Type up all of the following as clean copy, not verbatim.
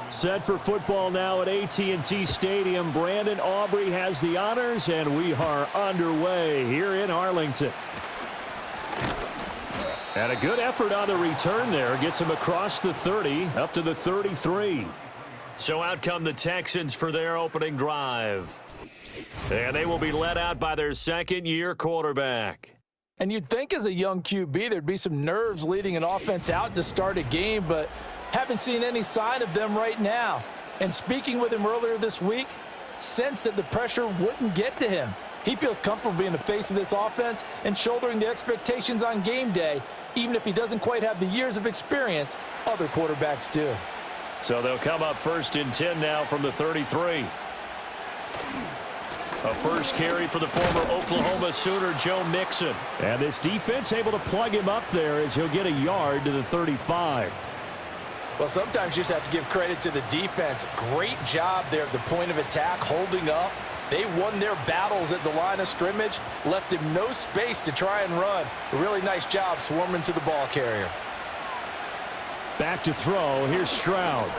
Set for football now at AT&T Stadium. Brandon Aubrey has the honors, and we are underway here in Arlington. And a good effort on the return there. Gets him across the 30, up to the 33. So out come the Texans for their opening drive. And they will be led out by their second-year quarterback. And you'd think as a young QB there'd be some nerves leading an offense out to start a game, but haven't seen any sign of them right now. And speaking with him earlier this week, sensed that the pressure wouldn't get to him. He feels comfortable being the face of this offense and shouldering the expectations on game day, even if he doesn't quite have the years of experience other quarterbacks do. So they'll come up 1st and 10 now from the 33. A first carry for the former Oklahoma Sooner, Joe Mixon. And this defense able to plug him up there as he'll get a yard to the 35. Well, sometimes you just have to give credit to the defense. Great job there at the point of attack, holding up. They won their battles at the line of scrimmage, left him no space to try and run. A really nice job swarming to the ball carrier. Back to throw. Here's Stroud.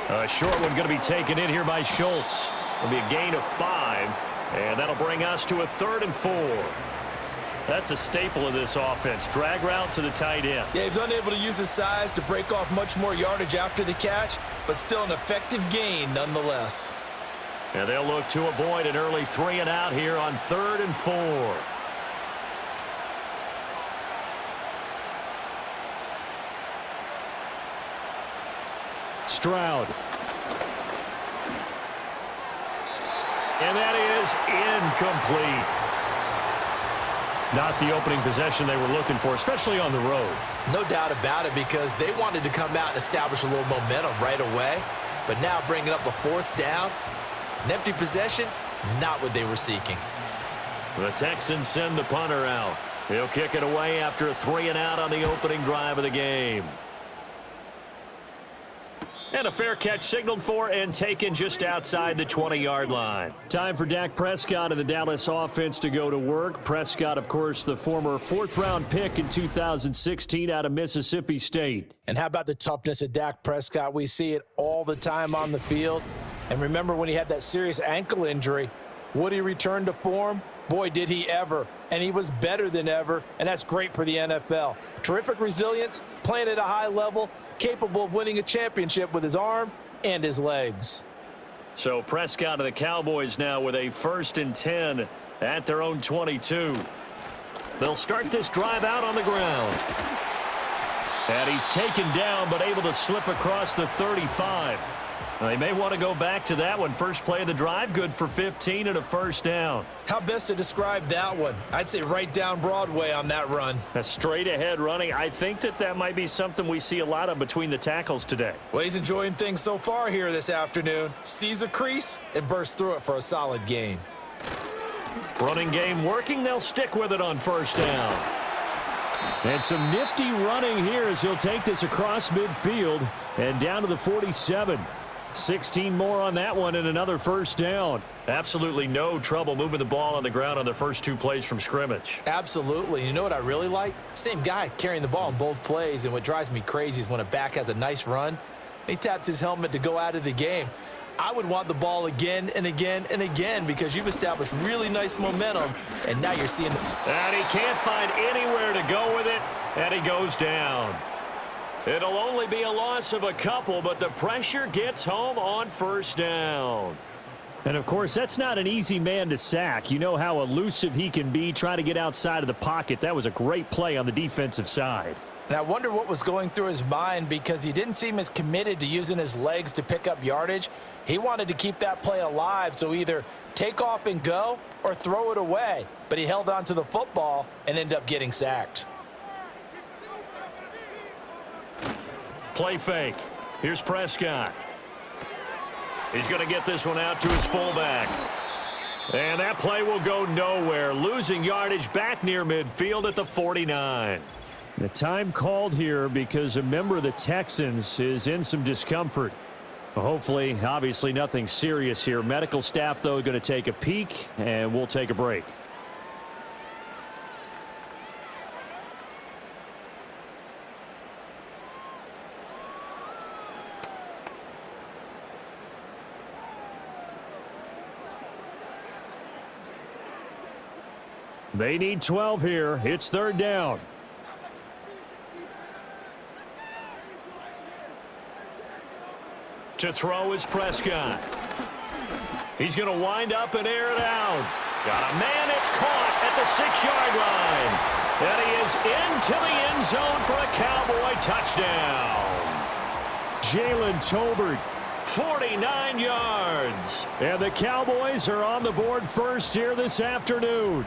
A short one going to be taken in here by Schultz. It'll be a gain of 5, and that'll bring us to a 3rd and 4. That's a staple of this offense. Drag route to the tight end. Yeah, he was unable to use his size to break off much more yardage after the catch, but still an effective gain nonetheless. And they'll look to avoid an early 3 and out here on 3rd and 4. Stroud. And that is incomplete. Not the opening possession they were looking for, especially on the road. No doubt about it, because they wanted to come out and establish a little momentum right away. But now bringing up a 4th down, an empty possession, not what they were seeking. The Texans send the punter out. He'll kick it away after a 3 and out on the opening drive of the game. And a fair catch signaled for and taken just outside the 20-yard line. Time for Dak Prescott and the Dallas offense to go to work. Prescott, of course, the former 4th-round pick in 2016 out of Mississippi State. And how about the toughness of Dak Prescott? We see it all the time on the field. And remember when he had that serious ankle injury, would he return to form? Boy, did he ever. And he was better than ever, and that's great for the NFL. Terrific resilience, playing at a high level, capable of winning a championship with his arm and his legs. So Prescott and the Cowboys now with a 1st and 10 at their own 22. They'll start this drive out on the ground. And he's taken down but able to slip across the 35. Now, they may want to go back to that one. First play of the drive, good for 15 and a 1st down. How best to describe that one? I'd say right down Broadway on that run. A straight ahead running. I think that might be something we see a lot of between the tackles today. Well, he's enjoying things so far here this afternoon. Sees a crease and bursts through it for a solid gain. Running game working. They'll stick with it on 1st down. And some nifty running here as he'll take this across midfield and down to the 47. 16 more on that one and another 1st down. Absolutely no trouble moving the ball on the ground on the first 2 plays from scrimmage. Absolutely. You know what I really like? Same guy carrying the ball in both plays, and what drives me crazy is when a back has a nice run, he taps his helmet to go out of the game. I would want the ball again and again and again because you've established really nice momentum, and now you're seeing... And he can't find anywhere to go with it, and he goes down. It'll only be a loss of a couple, but the pressure gets home on 1st down. And, of course, that's not an easy man to sack. You know how elusive he can be trying to get outside of the pocket. That was a great play on the defensive side. And I wonder what was going through his mind because he didn't seem as committed to using his legs to pick up yardage. He wanted to keep that play alive, so either take off and go or throw it away. But he held on to the football and ended up getting sacked. Play fake. Here's Prescott. He's going to get this one out to his fullback. And that play will go nowhere. Losing yardage back near midfield at the 49. The time called here because a member of the Texans is in some discomfort. Hopefully, obviously nothing serious here. Medical staff, though, going to take a peek, and we'll take a break. They need 12 here. It's third down. To throw is Prescott. He's going to wind up and air it out. Got a man. It's caught at the 6-yard line. And he is into the end zone for a Cowboy touchdown. Jalen Tolbert, 49 yards. And the Cowboys are on the board first here this afternoon.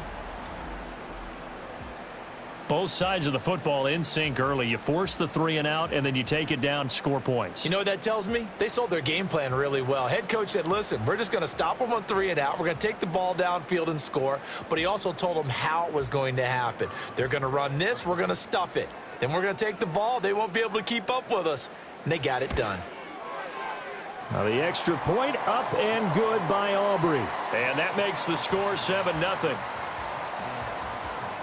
Both sides of the football in sync early. You force the 3 and out, and then you take it down, score points. You know what that tells me? They sold their game plan really well. Head coach said, listen, we're just going to stop them on 3 and out. We're going to take the ball downfield and score. But he also told them how it was going to happen. They're going to run this. We're going to stuff it. Then we're going to take the ball. They won't be able to keep up with us. And they got it done. Now the extra point up and good by Aubrey. And that makes the score 7-0.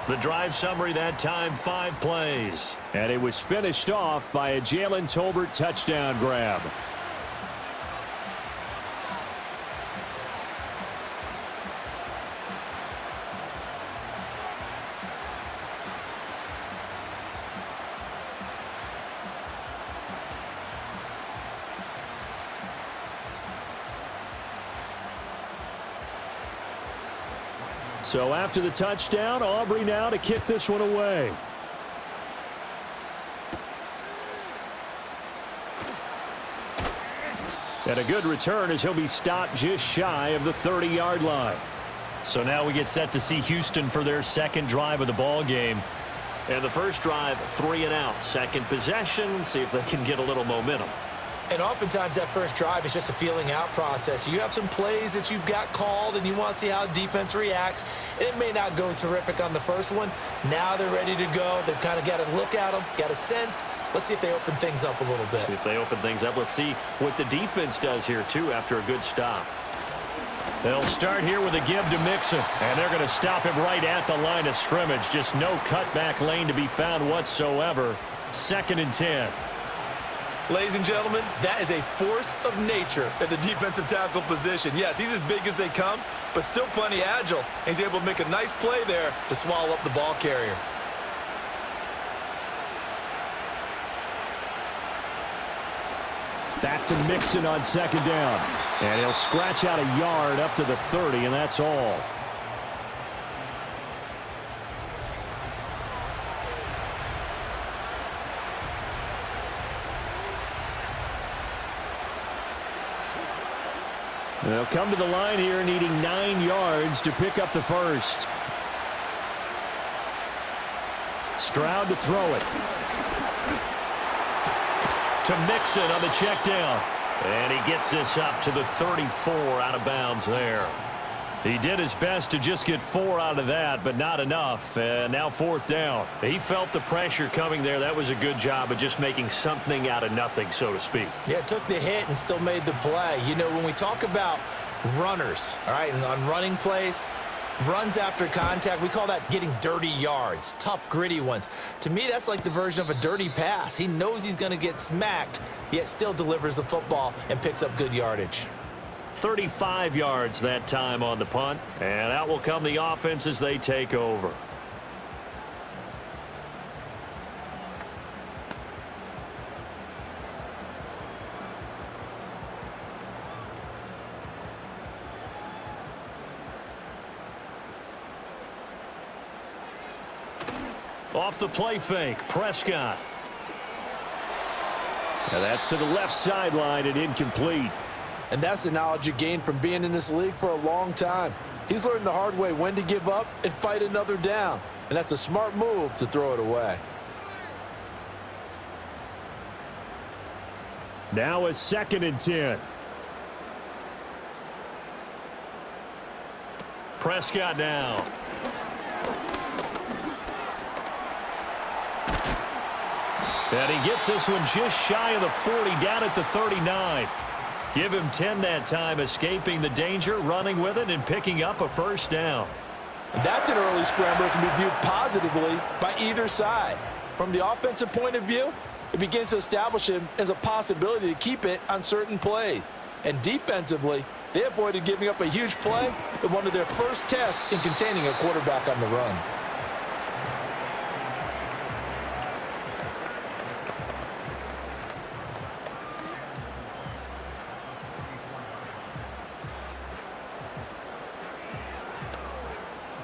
The drive summary that time, 5 plays. And it was finished off by a Jalen Tolbert touchdown grab. So after the touchdown, Aubrey now to kick this one away. And a good return as he'll be stopped just shy of the 30-yard line. So now we get set to see Houston for their second drive of the ball game. And the first drive, 3 and out. Second possession, see if they can get a little momentum. And oftentimes that first drive is just a feeling out process. You have some plays that you've got called and you want to see how the defense reacts. It may not go terrific on the first one. Now they're ready to go. They've kind of got to look at them, got a sense. Let's see if they open things up a little bit. See if they open things up. Let's see what the defense does here, too, after a good stop. They'll start here with a give to Mixon, and they're going to stop him right at the line of scrimmage. Just no cutback lane to be found whatsoever. 2nd and 10. Ladies and gentlemen, that is a force of nature at the defensive tackle position. Yes, he's as big as they come, but still plenty agile. He's able to make a nice play there to swallow up the ball carrier. Back to Mixon on 2nd down. And he'll scratch out a yard up to the 30, and that's all. They'll come to the line here needing 9 yards to pick up the first. Stroud to throw it. To Mixon on the check down. And he gets this up to the 34 out of bounds there. He did his best to just get 4 out of that, but not enough. And now 4th down. He felt the pressure coming there. That was a good job of just making something out of nothing, so to speak. Yeah, took the hit and still made the play. You know, when we talk about runners, all right, and on running plays, runs after contact, we call that getting dirty yards, tough, gritty ones. To me, that's like the version of a dirty pass. He knows he's going to get smacked, yet still delivers the football and picks up good yardage. 35 yards that time on the punt, and out will come the offense as they take over. Off the play fake, Prescott. And that's to the left sideline and incomplete. And that's the knowledge you gain from being in this league for a long time. He's learned the hard way when to give up and fight another down. And that's a smart move to throw it away. Now a 2nd and 10. Prescott now. And he gets this one just shy of the 40, down at the 39. Give him 10 that time, escaping the danger, running with it, and picking up a first down. And that's an early scramble that can be viewed positively by either side. From the offensive point of view, it begins to establish him as a possibility to keep it on certain plays. And defensively, They avoided giving up a huge play in one of their first tests in containing a quarterback on the run.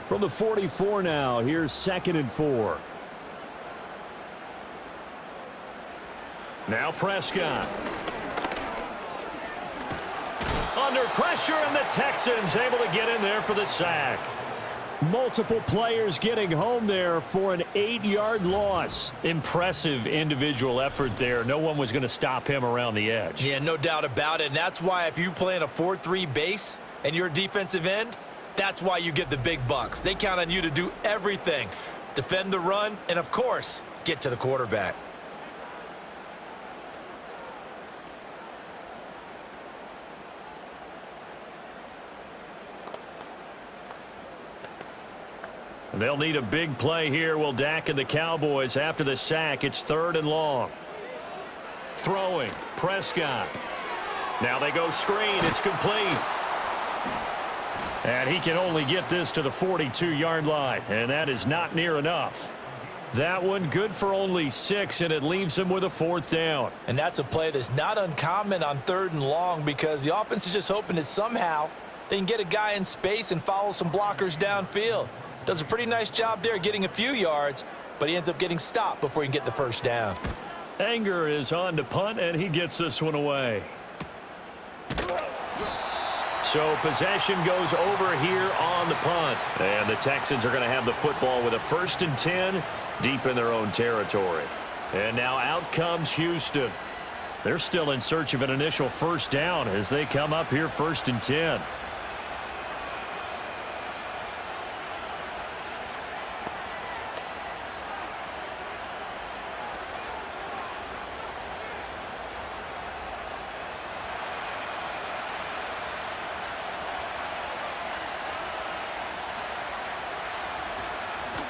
From the 44 now, here's 2nd and 4. Now Prescott. Under pressure, and the Texans able to get in there for the sack. Multiple players getting home there for an 8-yard loss. Impressive individual effort there. No one was going to stop him around the edge. Yeah, no doubt about it. And that's why if you play in a 4-3 base and you're a defensive end, that's why you get the big bucks. They count on you to do everything. Defend the run, and of course, get to the quarterback. They'll need a big play here. Will Dak and the Cowboys after the sack. It's 3rd and long. Throwing. Prescott. Now they go screen. It's complete. And he can only get this to the 42-yard line. And that is not near enough. That one good for only 6, and it leaves him with a 4th down. And that's a play that's not uncommon on 3rd and long because the offense is just hoping that somehow they can get a guy in space and follow some blockers downfield. Does a pretty nice job there getting a few yards, but he ends up getting stopped before he can get the 1st down. Anger is on to punt, and he gets this one away. So possession goes over here on the punt. And the Texans are going to have the football with a 1st and 10 deep in their own territory. And now out comes Houston. They're still in search of an initial 1st down as they come up here 1st and 10.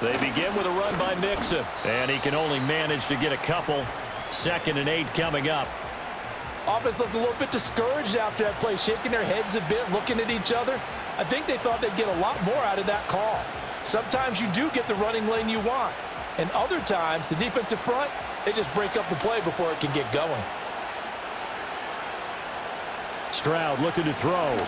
They begin with a run by Mixon, and he can only manage to get a couple. 2nd and 8 coming up. Offense looked a little bit discouraged after that play, shaking their heads a bit, looking at each other. I think they thought they'd get a lot more out of that call. Sometimes you do get the running lane you want, and other times the defensive front, they just break up the play before it can get going. Stroud looking to throw.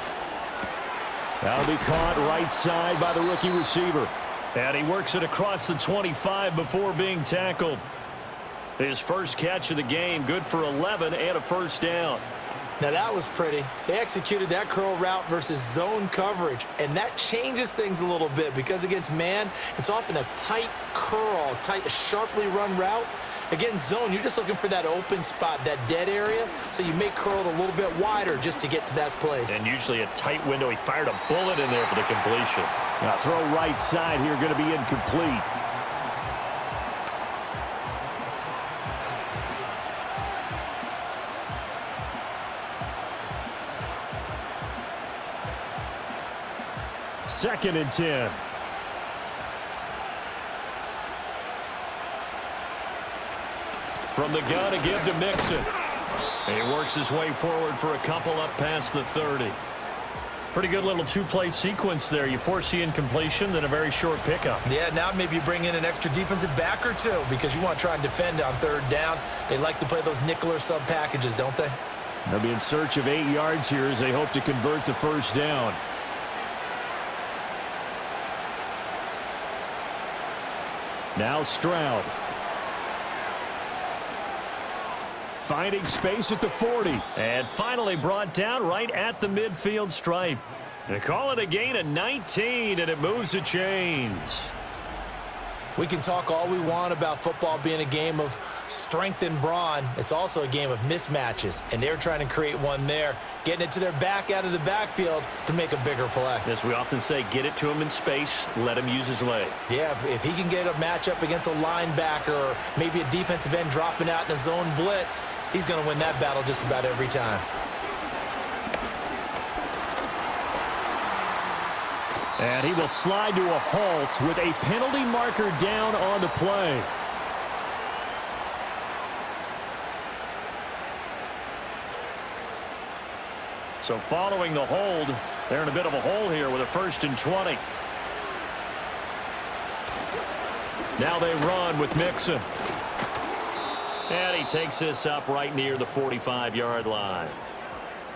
That'll be caught right side by the rookie receiver. And he works it across the 25 before being tackled. His first catch of the game, good for 11 and a 1st down. Now that was pretty. They executed that curl route versus zone coverage, and that changes things a little bit because against man, it's often a tight curl, tight, sharply run route. Against zone, you're just looking for that open spot, that dead area, so you may curl it a little bit wider just to get to that place. And usually a tight window. He fired a bullet in there for the completion. Now throw right side here, going to be incomplete. Second and 10. From the gun to give to Mixon. And he works his way forward for a couple up past the 30. Pretty good little 2-play sequence there. You force the incompletion, then a very short pickup. Yeah, now maybe you bring in an extra defensive back or two because you want to try and defend on 3rd down. They like to play those nickel or sub packages, don't they? They'll be in search of 8 yards here as they hope to convert the 1st down. Now Stroud. Finding space at the 40. And finally brought down right at the midfield stripe. They call it a gain of 19, and it moves the chains. We can talk all we want about football being a game of strength and brawn. It's also a game of mismatches, and they're trying to create one there, getting it to their back out of the backfield to make a bigger play. As we often say, get it to him in space, let him use his leg. Yeah, if he can get a matchup against a linebacker or maybe a defensive end dropping out in a zone blitz, he's going to win that battle just about every time. And he will slide to a halt with a penalty marker down on the play. So following the hold, they're in a bit of a hole here with a 1st and 20. Now they run with Mixon. And he takes this up right near the 45-yard line.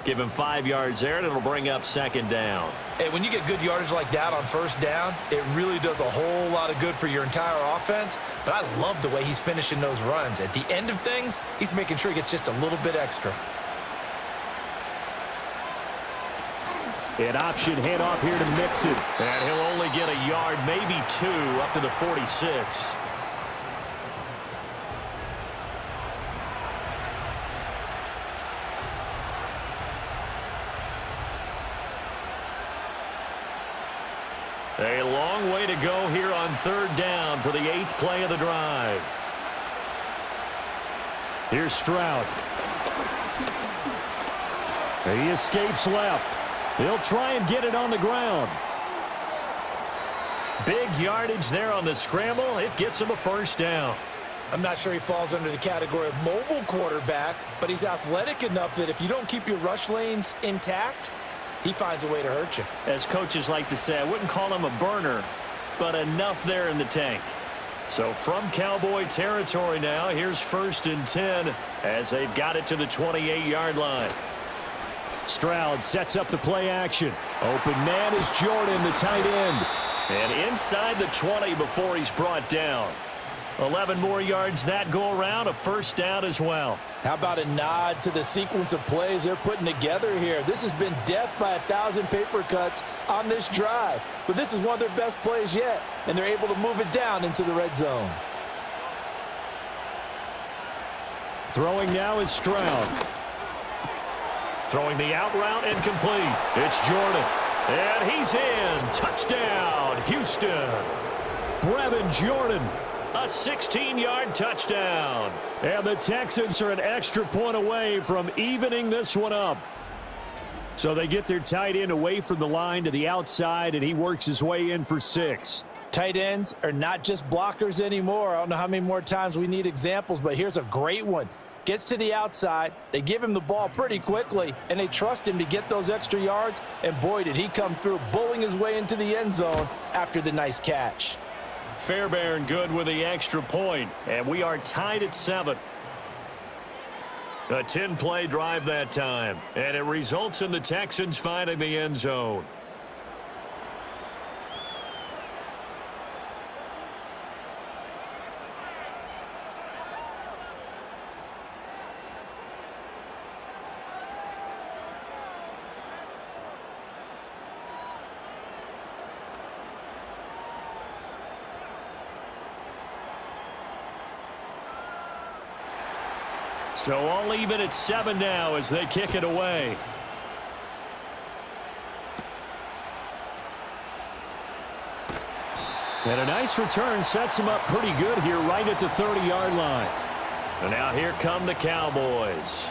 Give him 5 yards there, and it'll bring up 2nd down. Hey, when you get good yardage like that on 1st down, it really does a whole lot of good for your entire offense. But I love the way he's finishing those runs. At the end of things, he's making sure he gets just a little bit extra. An option handoff here to Mixon. And he'll only get a yard, maybe 2, up to the 46. A long way to go here on 3rd down for the 8th play of the drive. Here's Stroud. He escapes left. He'll try and get it on the ground. Big yardage there on the scramble. It gets him a 1st down. I'm not sure he falls under the category of mobile quarterback, but he's athletic enough that if you don't keep your rush lanes intact, he finds a way to hurt you. As coaches like to say, I wouldn't call him a burner, but enough there in the tank. So from Cowboy territory now, here's 1st and 10 as they've got it to the 28-yard line. Stroud sets up the play action. Open man is Jordan, the tight end. And inside the 20 before he's brought down. 11 more yards that go around, a 1st down as well. How about a nod to the sequence of plays they're putting together here? This has been death by 1,000 paper cuts on this drive. But this is one of their best plays yet, and they're able to move it down into the red zone. Throwing now is Stroud. Throwing the out route and complete. It's Jordan. And he's in. Touchdown, Houston. Brevin Jordan. A 16-yard touchdown. And the Texans are an extra point away from evening this one up. So they get their tight end away from the line to the outside, and he works his way in for 6. Tight ends are not just blockers anymore. I don't know how many more times we need examples, but here's a great one. Gets to the outside, they give him the ball pretty quickly, and they trust him to get those extra yards, and boy, did he come through, bullying his way into the end zone after the nice catch. Fairbairn good with the extra point, and we are tied at 7. A 10-play drive that time, and it results in the Texans finding the end zone. So all even at 7 now as they kick it away. And a nice return sets him up pretty good here right at the 30-yard line. And now here come the Cowboys.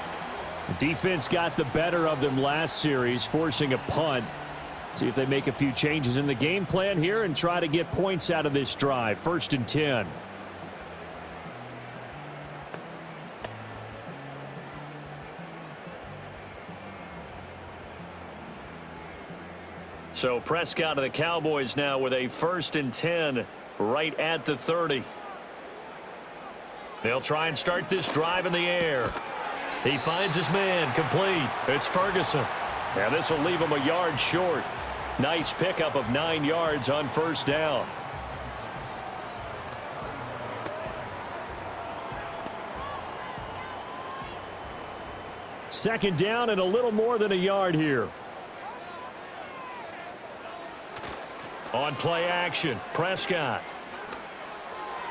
The defense got the better of them last series, forcing a punt. See if they make a few changes in the game plan here and try to get points out of this drive. 1st and 10. So Prescott of the Cowboys now with a 1st and 10 right at the 30. They'll try and start this drive in the air. He finds his man complete. It's Ferguson. Now this will leave him a yard short. Nice pickup of 9 yards on 1st down. Second down and a little more than a yard here. On play action, Prescott.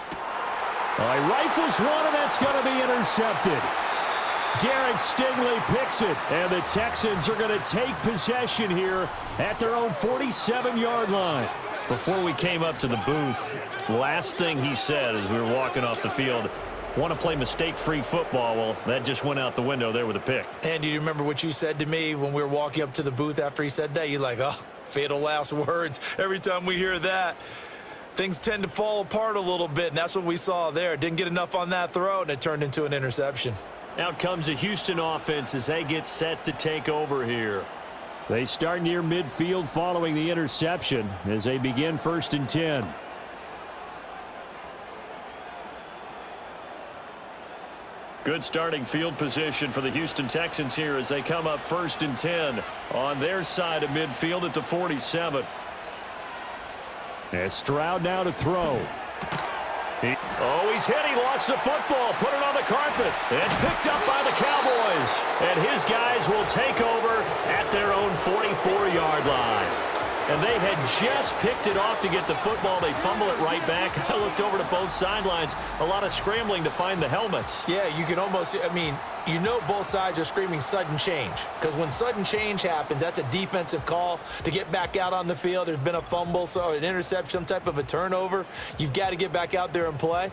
He rifles one, and that's going to be intercepted. Derek Stingley picks it, and the Texans are going to take possession here at their own 47-yard line. Before we came up to the booth, last thing he said as we were walking off the field, want to play mistake-free football. Well, that just went out the window there with a pick. And do you remember what you said to me when we were walking up to the booth after he said that? You're like, oh, fatal last words. Every time we hear that, things tend to fall apart a little bit, and that's what we saw there. Didn't get enough on that throw, and it turned into an interception. Out comes the Houston offense as they get set to take over here. They start near midfield following the interception as they begin 1st and 10. Good starting field position for the Houston Texans here as they come up 1st and 10 on their side of midfield at the 47. As Stroud now to throw. He's hit. He lost the football. Put it on the carpet. It's picked up by the Cowboys. And his guys will take over at their own 44-yard line. And they had just picked it off to get the football. They fumble it right back. I looked over to both sidelines. A lot of scrambling to find the helmets. Yeah, you can almost, you know both sides are screaming sudden change. Because when sudden change happens, that's a defensive call to get back out on the field. There's been a fumble, so an interception, some type of a turnover. You've got to get back out there and play.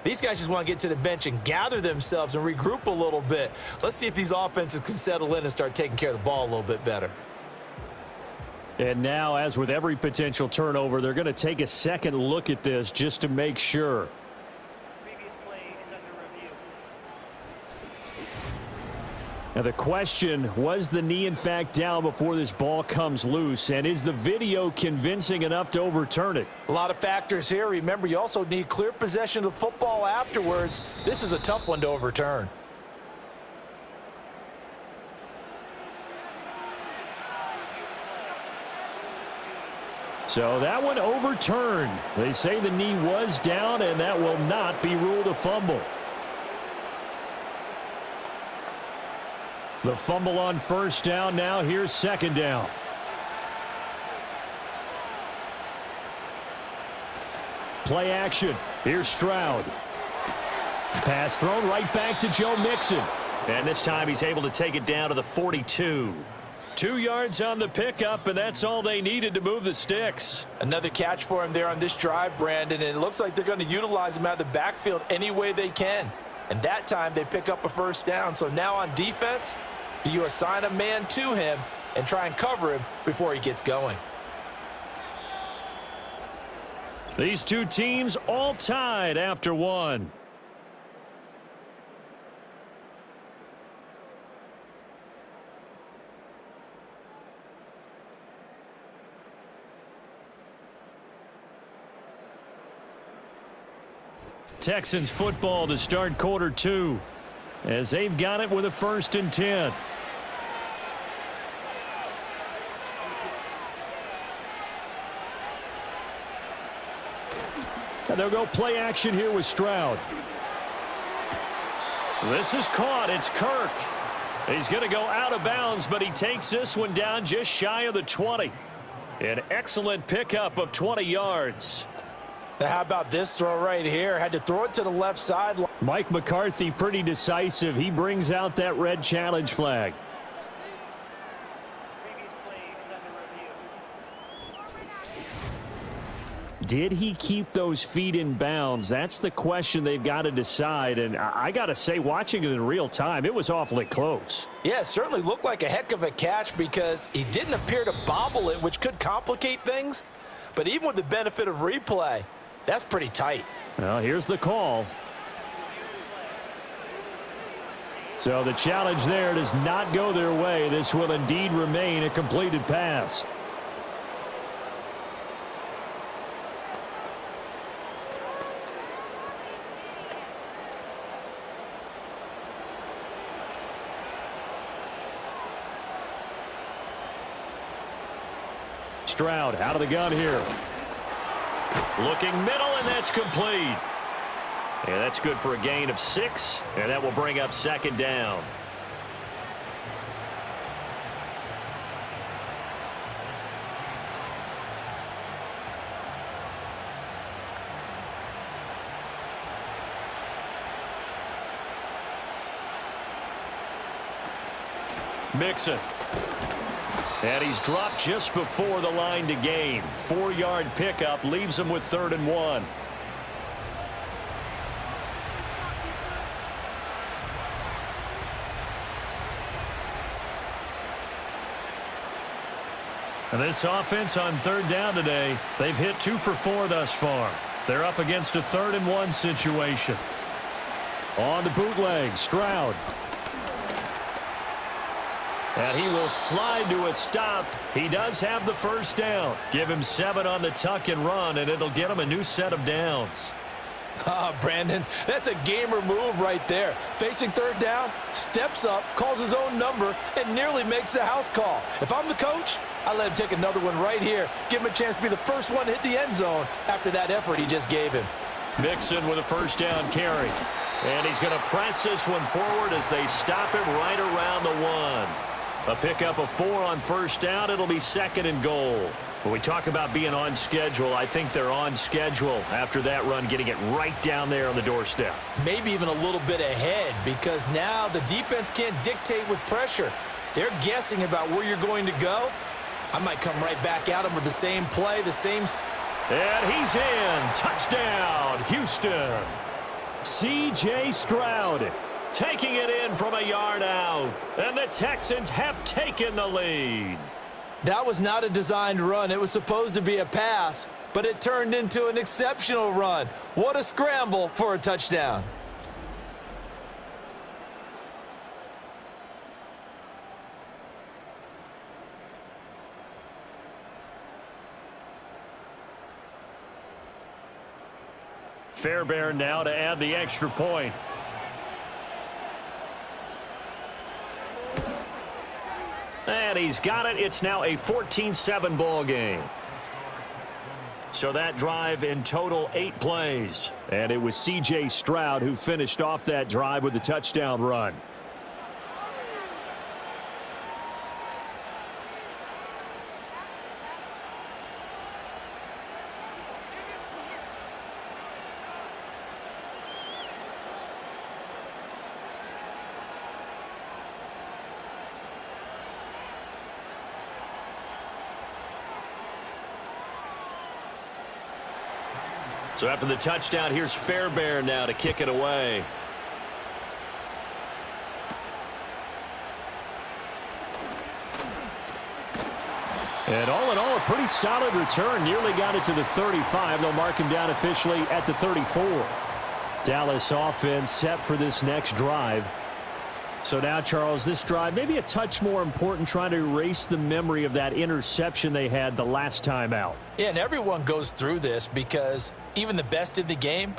These guys just want to get to the bench and gather themselves and regroup a little bit. Let's see if these offenses can settle in and start taking care of the ball a little bit better. And now, as with every potential turnover, they're going to take a second look at this just to make sure. Previous play is under review. Now the question, was the knee in fact down before this ball comes loose? And is the video convincing enough to overturn it? A lot of factors here. Remember, you also need clear possession of the football afterwards. This is a tough one to overturn. So that one overturned. They say the knee was down, and that will not be ruled a fumble. The fumble on 1st down. Now here's 2nd down. Play action. Here's Stroud. Pass thrown right back to Joe Mixon. And this time he's able to take it down to the 42. 2 yards on the pickup, and that's all they needed to move the sticks. Another catch for him there on this drive, Brandon, and it looks like they're going to utilize him out of the backfield any way they can. And that time they pick up a 1st down. So now on defense, do you assign a man to him and try and cover him before he gets going? These two teams all tied after one. Texans football to start quarter 2 as they've got it with a 1st and 10. And they'll go play action here with Stroud. This is caught. It's Kirk. He's going to go out of bounds, but he takes this one down just shy of the 20. An excellent pickup of 20 yards. Now how about this throw right here? Had to throw it to the left side. Mike McCarthy pretty decisive. He brings out that red challenge flag. Previous play is under review. Did he keep those feet in bounds? That's the question they've got to decide. And I got to say, watching it in real time, it was awfully close. Yeah, it certainly looked like a heck of a catch because he didn't appear to bobble it, which could complicate things. But even with the benefit of replay, that's pretty tight. Well, here's the call. So the challenge there does not go their way. This will indeed remain a completed pass. Stroud out of the gun here. Looking middle, and that's complete. Yeah, that's good for a gain of 6, and that will bring up 2nd down. Mixon. And he's dropped just before the line to gain. 4-yard pickup leaves him with 3rd and 1. And this offense on 3rd down today, they've hit 2 for 4 thus far. They're up against a 3rd and 1 situation. On the bootleg, Stroud. And he will slide to a stop. He does have the first down. Give him 7 on the tuck and run, and it'll get him a new set of downs. Brandon, that's a gamer move right there. Facing third down, steps up, calls his own number, and nearly makes the house call. If I'm the coach, I let him take another one right here. Give him a chance to be the first one to hit the end zone after that effort he just gave him. Mixon with a first down carry. And he's going to press this one forward as they stop him right around the 1. A pickup of 4 on first down. It'll be 2nd and goal. When we talk about being on schedule, I think they're on schedule after that run, getting it right down there on the doorstep. Maybe even a little bit ahead, because now the defense can't dictate with pressure. They're guessing about where you're going to go. I might come right back at him with the same play, the same... And he's in. Touchdown, Houston. C.J. Stroud taking it in from a yard out. And the Texans have taken the lead. That was not a designed run. It was supposed to be a pass, but it turned into an exceptional run. What a scramble for a touchdown. Fairbairn now to add the extra point. And he's got it. It's now a 14-7 ball game. So that drive in total 8 plays. And it was C.J. Stroud who finished off that drive with the touchdown run. So after the touchdown, here's Fairbairn now to kick it away. And all in all, a pretty solid return. Nearly got it to the 35. They'll mark him down officially at the 34. Dallas offense set for this next drive. So now, Charles, this drive maybe a touch more important, trying to erase the memory of that interception they had the last time out. Yeah, and everyone goes through this because even the best in the game,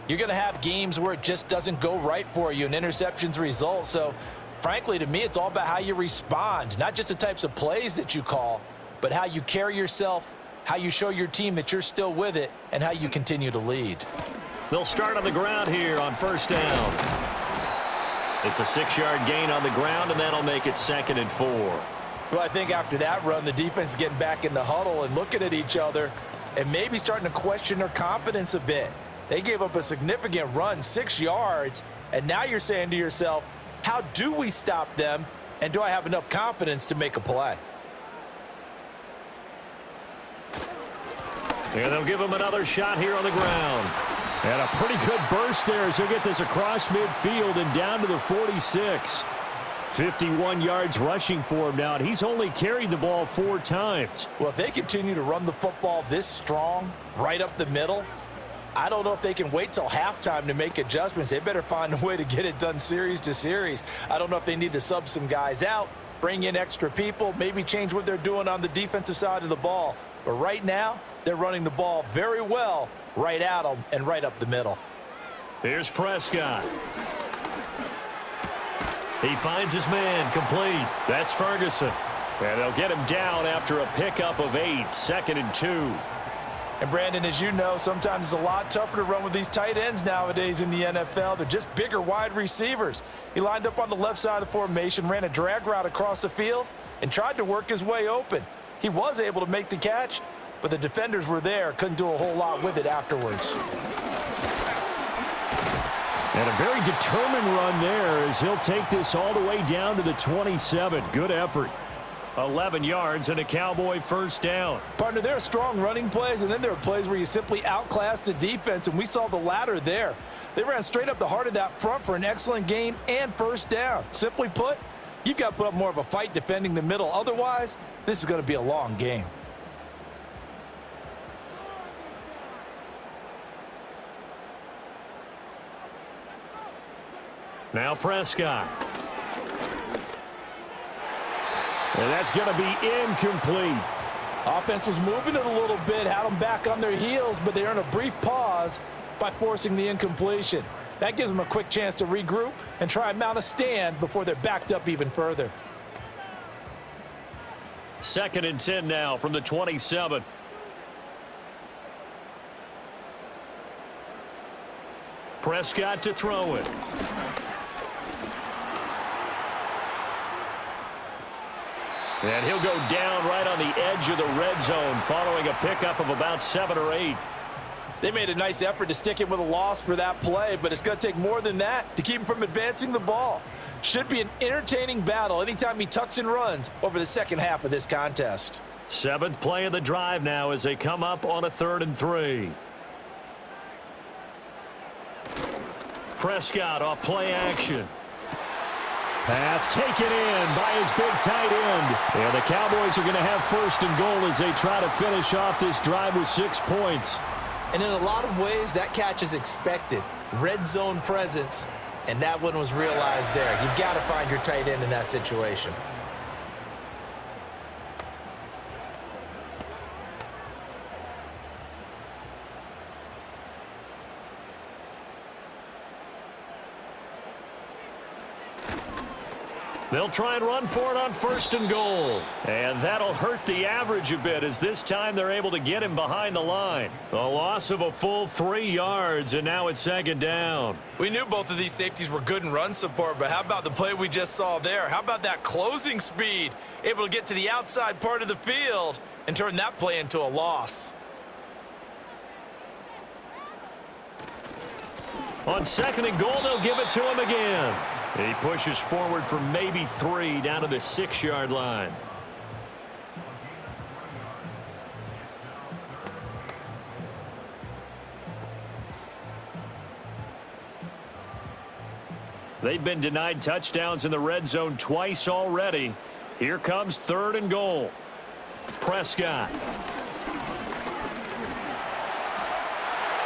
you're going to have games where it just doesn't go right for you and interceptions result. So, frankly, to me, it's all about how you respond, not just the types of plays that you call, but how you carry yourself, how you show your team that you're still with it, and how you continue to lead. They'll start on the ground here on first down. It's a 6-yard gain on the ground, and that'll make it 2nd and 4. Well, I think after that run, the defense is getting back in the huddle and looking at each other and maybe starting to question their confidence a bit. They gave up a significant run, 6 yards, and now you're saying to yourself, how do we stop them, and do I have enough confidence to make a play? And they'll give him another shot here on the ground. And a pretty good burst there as he'll get this across midfield and down to the 46. 51 yards rushing for him now, and he's only carried the ball 4 times. Well, if they continue to run the football this strong, right up the middle, I don't know if they can wait till halftime to make adjustments. They better find a way to get it done series to series. I don't know if they need to sub some guys out, bring in extra people, maybe change what they're doing on the defensive side of the ball. But right now, they're running the ball very well right at them and right up the middle. Here's Prescott. He finds his man complete. That's Ferguson. And they'll get him down after a pickup of 8, 2nd and 2. And Brandon, as you know, sometimes it's a lot tougher to run with these tight ends nowadays in the NFL. They're just bigger wide receivers. He lined up on the left side of the formation, ran a drag route across the field, and tried to work his way open. He was able to make the catch, but the defenders were there, couldn't do a whole lot with it afterwards. And a very determined run there as he'll take this all the way down to the 27. Good effort. 11 yards and a Cowboy first down. Partner, there are strong running plays, and then there are plays where you simply outclass the defense, and we saw the latter there. They ran straight up the heart of that front for an excellent gain and first down. Simply put, you've got to put up more of a fight defending the middle. Otherwise, this is going to be a long game. Now Prescott. And that's going to be incomplete. Offense was moving it a little bit, had them back on their heels, but they earned a brief pause by forcing the incompletion. That gives them a quick chance to regroup and try and mount a stand before they're backed up even further. 2nd and 10 now from the 27. Prescott to throw it. And he'll go down right on the edge of the red zone following a pickup of about 7 or 8. They made a nice effort to stick him with a loss for that play, but it's going to take more than that to keep him from advancing the ball. Should be an entertaining battle anytime he tucks and runs over the second half of this contest. 7th play of the drive now as they come up on a 3rd and 3. Prescott off play action. Pass taken in by his big tight end. And the Cowboys are going to have 1st and goal as they try to finish off this drive with 6 points. And in a lot of ways, that catch is expected. Red zone presence, and that one was realized there. You've got to find your tight end in that situation. They'll try and run for it on 1st and goal. And that'll hurt the average a bit as this time they're able to get him behind the line. A loss of a full 3 yards, and now it's 2nd down. We knew both of these safeties were good in run support, but how about the play we just saw there? How about that closing speed? Able to get to the outside part of the field and turn that play into a loss. On 2nd and goal, they'll give it to him again. He pushes forward for maybe 3 down to the 6-yard line. They've been denied touchdowns in the red zone twice already. Here comes 3rd and goal. Prescott.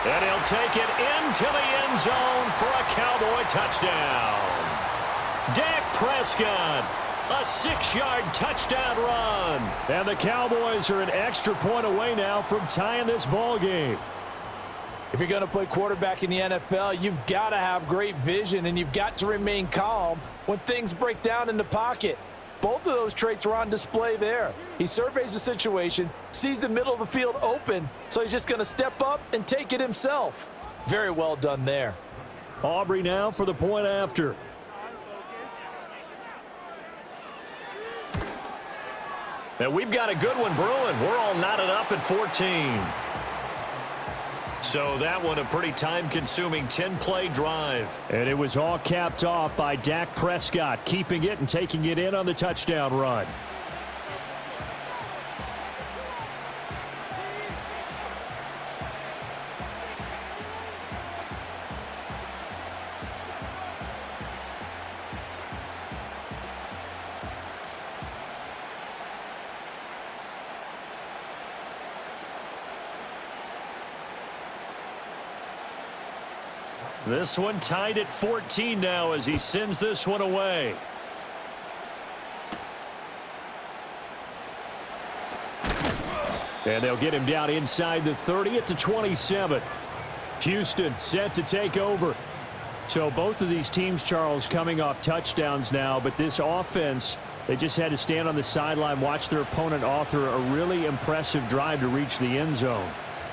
And he'll take it into the end zone for a Cowboy touchdown. Dak Prescott, a 6-yard touchdown run. And the Cowboys are an extra point away now from tying this ball game. If you're going to play quarterback in the NFL, you've got to have great vision, and you've got to remain calm when things break down in the pocket. Both of those traits are on display there. He surveys the situation, sees the middle of the field open, so he's just going to step up and take it himself. Very well done there. Aubrey now for the point after. And we've got a good one brewing. We're all knotted up at 14. So that one a pretty time-consuming 10-play drive. And it was all capped off by Dak Prescott, keeping it and taking it in on the touchdown run. This one tied at 14 now as he sends this one away. And they'll get him down inside the 30 at the 27. Houston set to take over. So both of these teams, Charles, coming off touchdowns now, but this offense, they just had to stand on the sideline, watch their opponent author a really impressive drive to reach the end zone.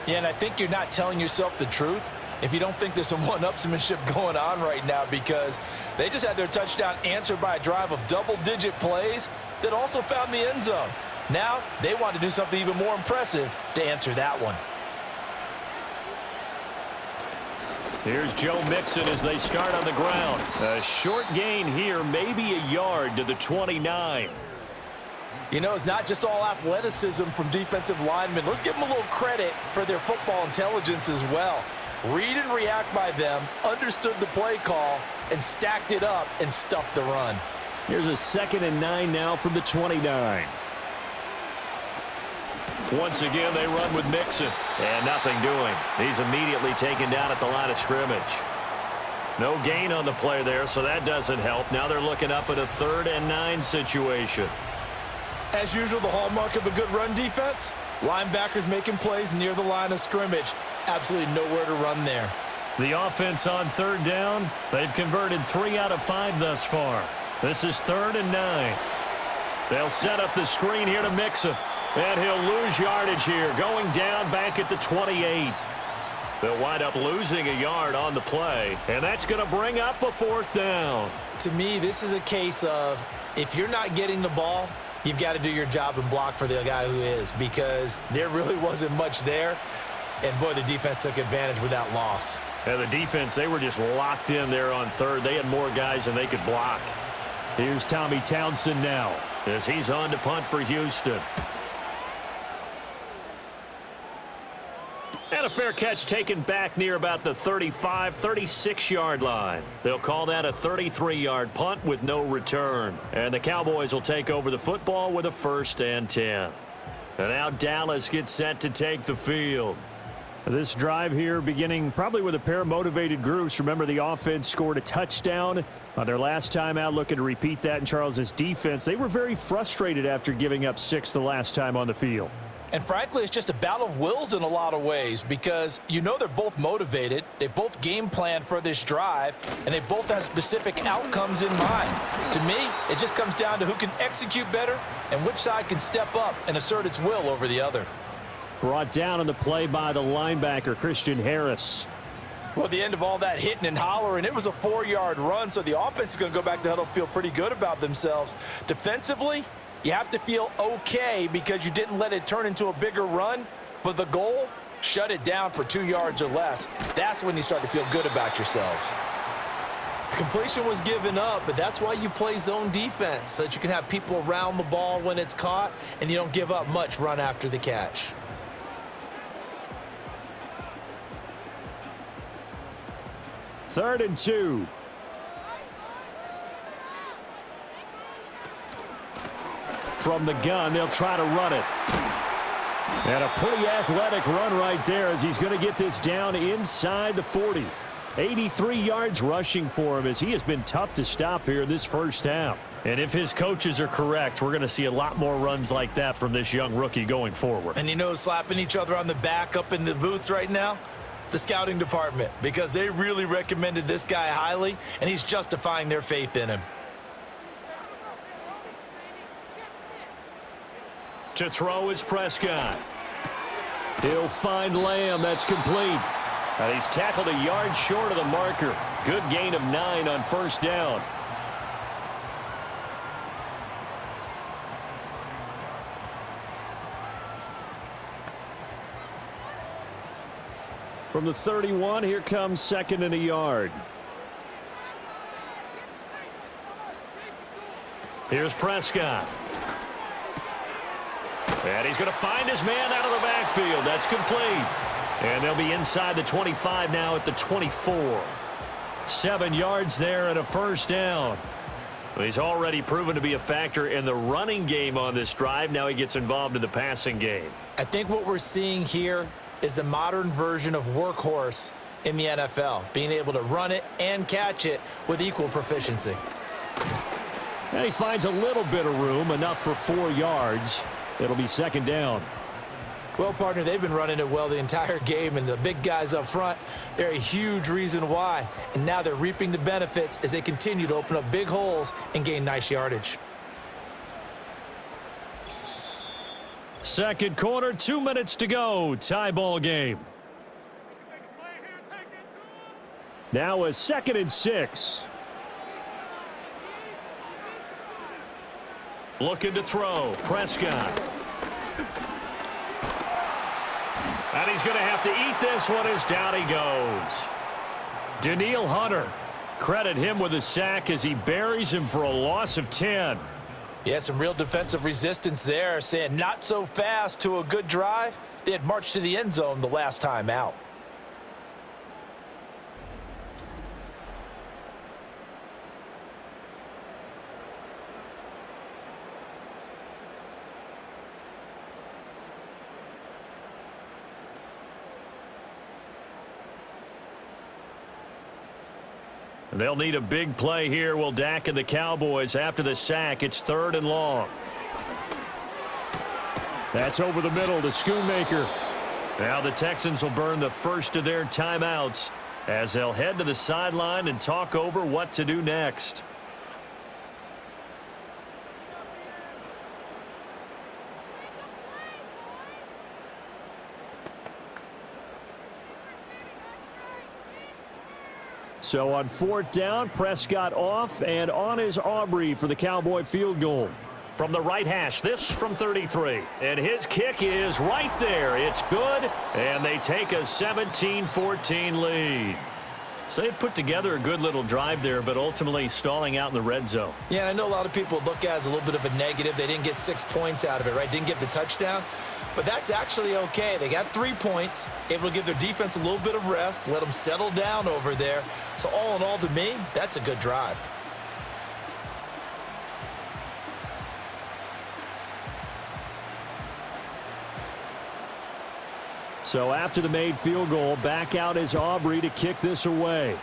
Yeah, and I think you're not telling yourself the truth if you don't think there's some one-upsmanship going on right now, because they just had their touchdown answered by a drive of double-digit plays that also found the end zone. Now they want to do something even more impressive to answer that one. Here's Joe Mixon as they start on the ground. A short gain here, maybe a yard to the 29. You know, it's not just all athleticism from defensive linemen. Let's give them a little credit for their football intelligence as well. Read and react by them, understood the play call, and stacked it up and stuffed the run. Here's a 2nd and 9 now from the 29. Once again, they run with Mixon. And nothing doing. He's immediately taken down at the line of scrimmage. No gain on the play there, so that doesn't help. Now they're looking up at a 3rd and 9 situation. As usual, the hallmark of a good run defense, linebackers making plays near the line of scrimmage. Absolutely nowhere to run there. The offense on third down, they've converted 3 out of 5 thus far. This is 3rd and 9. They'll set up the screen here to mix him. And he'll lose yardage here, going down back at the 28. They'll wind up losing a yard on the play, and that's going to bring up a 4th down. To me, this is a case of if you're not getting the ball, you've got to do your job and block for the guy who is, because there really wasn't much there. And, boy, the defense took advantage with that loss. And the defense, they were just locked in there on third. They had more guys than they could block. Here's Tommy Townsend now as he's on to punt for Houston. And a fair catch taken back near about the 35, 36-yard line. They'll call that a 33-yard punt with no return. And the Cowboys will take over the football with a 1st and 10. And now Dallas gets set to take the field. This drive here beginning probably with a pair of motivated groups. Remember, the offense scored a touchdown on their last time out, looking to repeat that in Charles's defense. They were very frustrated after giving up 6 the last time on the field. And frankly, it's just a battle of wills in a lot of ways, because you know they're both motivated. They both game plan for this drive, and they both have specific outcomes in mind. To me, it just comes down to who can execute better and which side can step up and assert its will over the other. Brought down on the play by the linebacker, Christian Harris. Well, at the end of all that hitting and hollering, it was a 4-yard run, so the offense is going to go back to huddle, feel pretty good about themselves. Defensively, you have to feel okay because you didn't let it turn into a bigger run, but the goal, shut it down for 2 yards or less. That's when you start to feel good about yourselves. Completion was given up, but that's why you play zone defense, so that you can have people around the ball when it's caught, and you don't give up much run after the catch. Third and 2. From the gun, they'll try to run it. And a pretty athletic run right there as he's going to get this down inside the 40. 83 yards rushing for him as he has been tough to stop here this first half. And if his coaches are correct, we're going to see a lot more runs like that from this young rookie going forward. And you know, slapping each other on the back up in the booths right now? The scouting department, because they really recommended this guy highly, and he's justifying their faith in him. To throw is Prescott. He'll find Lamb. That's complete. And he's tackled a yard short of the marker. Good gain of 9 on first down. From the 31, here comes 2nd and a yard. Here's Prescott. And he's going to find his man out of the backfield. That's complete. And they'll be inside the 25 now at the 24. 7 yards there and a first down. He's already proven to be a factor in the running game on this drive. Now he gets involved in the passing game. I think what we're seeing here is the modern version of workhorse in the NFL, being able to run it and catch it with equal proficiency. And he finds a little bit of room, enough for 4 yards. It'll be 2nd down. Well, partner, they've been running it well the entire game, and the big guys up front, they're a huge reason why. And now they're reaping the benefits as they continue to open up big holes and gain nice yardage. Second quarter, 2 minutes to go. Tie ball game. Now a 2nd and 6. Looking to throw. Prescott. And he's going to have to eat this one as down he goes. Danielle Hunter. Credit him with a sack as he buries him for a loss of 10. Yeah, some real defensive resistance there, saying not so fast to a good drive. They had marched to the end zone the last time out. They'll need a big play here. Will Dak and the Cowboys after the sack. It's 3rd and long. That's over the middle to Schoonmaker. Now the Texans will burn the first of their timeouts as they'll head to the sideline and talk over what to do next. So on fourth down, Prescott off, and on is Aubrey for the Cowboy field goal. From the right hash, this from 33. And his kick is right there. It's good, and they take a 17-14 lead. So they put together a good little drive there, but ultimately stalling out in the red zone. Yeah, and I know a lot of people look at it as a little bit of a negative. They didn't get 6 points out of it, right? Didn't get the touchdown. But that's actually okay. They got 3 points, able to give their defense a little bit of rest, let them settle down over there. So all in all, to me, that's a good drive. So after the made field goal, back out is Aubrey to kick this away.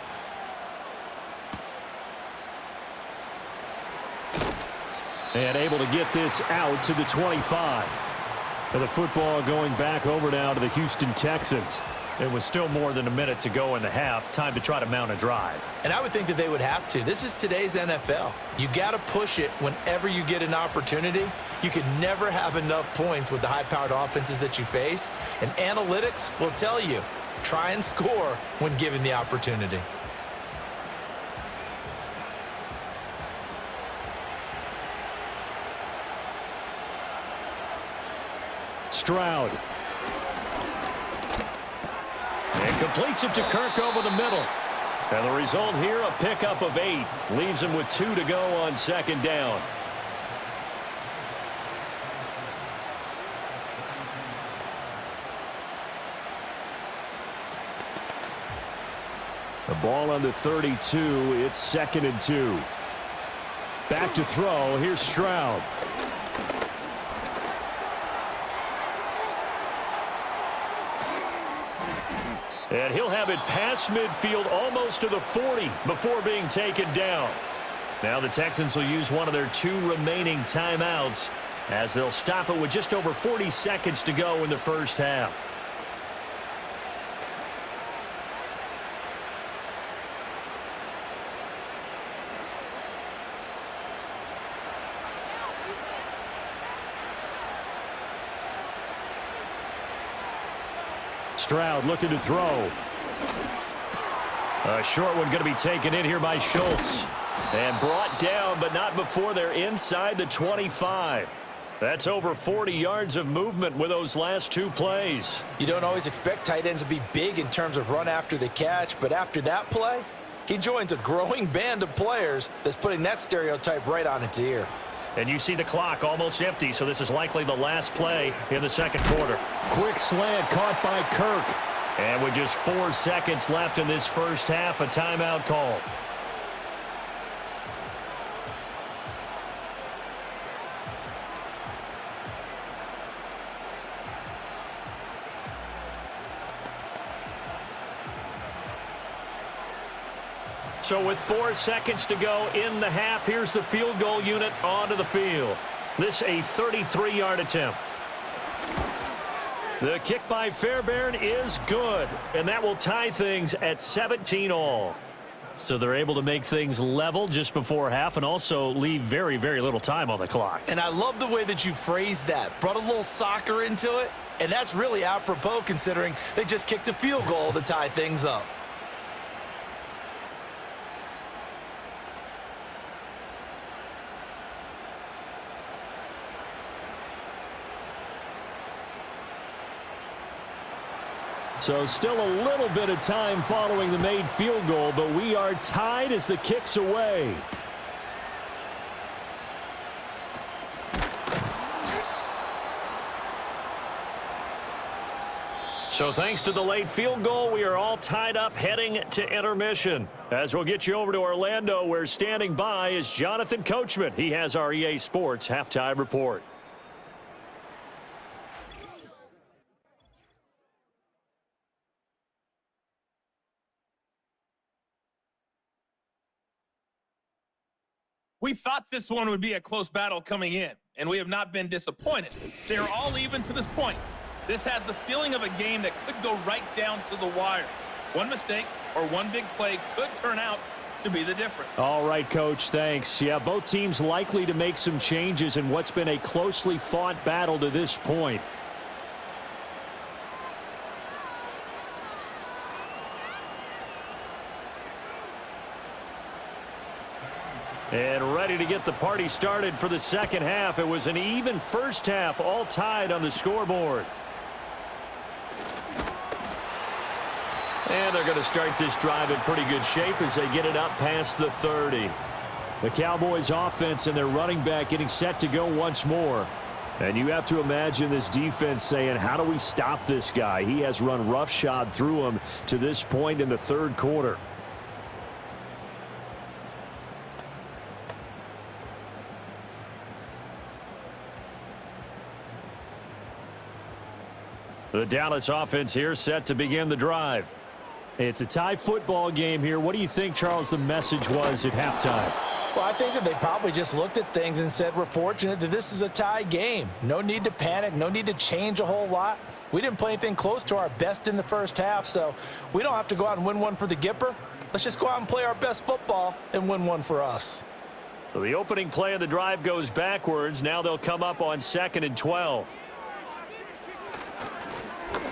And able to get this out to the 25. And the football going back over now to the Houston Texans. It was still more than a minute to go in the half. Time to try to mount a drive. And I would think that they would have to. This is today's NFL. You got to push it whenever you get an opportunity. You can never have enough points with the high-powered offenses that you face. And analytics will tell you, try and score when given the opportunity. Stroud. And completes it to Kirk over the middle. And the result here, a pickup of 8. Leaves him with 2 to go on second down. The ball on the 32. It's 2nd and 2. Back to throw. Here's Stroud. And he'll have it past midfield almost to the 40 before being taken down. Now the Texans will use one of their 2 remaining timeouts as they'll stop it with just over 40 seconds to go in the first half. Stroud looking to throw. A short one going to be taken in here by Schultz. And brought down, but not before they're inside the 25. That's over 40 yards of movement with those last 2 plays. You don't always expect tight ends to be big in terms of run after the catch, but after that play, he joins a growing band of players that's putting that stereotype right on its ear. And you see the clock almost empty, so this is likely the last play in the second quarter. Quick slant caught by Kirk. And with just 4 seconds left in this first half, a timeout call. So with 4 seconds to go in the half, here's the field goal unit onto the field. This a 33-yard attempt. The kick by Fairbairn is good, and that will tie things at 17 all. So they're able to make things level just before half and also leave very, very little time on the clock. And I love the way that you phrased that. Brought a little soccer into it, and that's really apropos considering they just kicked a field goal to tie things up. So still a little bit of time following the made field goal, but we are tied as the kick's away. So thanks to the late field goal, we are all tied up heading to intermission. As we'll get you over to Orlando, where standing by is Jonathan Coachman. He has our EA Sports halftime report. We thought this one would be a close battle coming in, and we have not been disappointed. They are all even to this point. This has the feeling of a game that could go right down to the wire. One mistake or one big play could turn out to be the difference. All right, Coach, thanks. Yeah, both teams likely to make some changes in what's been a closely fought battle to this point. And ready to get the party started for the second half. It was an even first half, all tied on the scoreboard. And they're going to start this drive in pretty good shape as they get it up past the 30. The Cowboys offense and their running back getting set to go once more. And you have to imagine this defense saying, how do we stop this guy? He has run roughshod through him to this point in the third quarter. The Dallas offense here set to begin the drive. It's a tie football game here. What do you think, Charles, the message was at halftime? Well, I think that they probably just looked at things and said, we're fortunate that this is a tie game. No need to panic. No need to change a whole lot. We didn't play anything close to our best in the first half, so we don't have to go out and win one for the Gipper. Let's just go out and play our best football and win one for us. So the opening play of the drive goes backwards. Now they'll come up on 2nd and 12.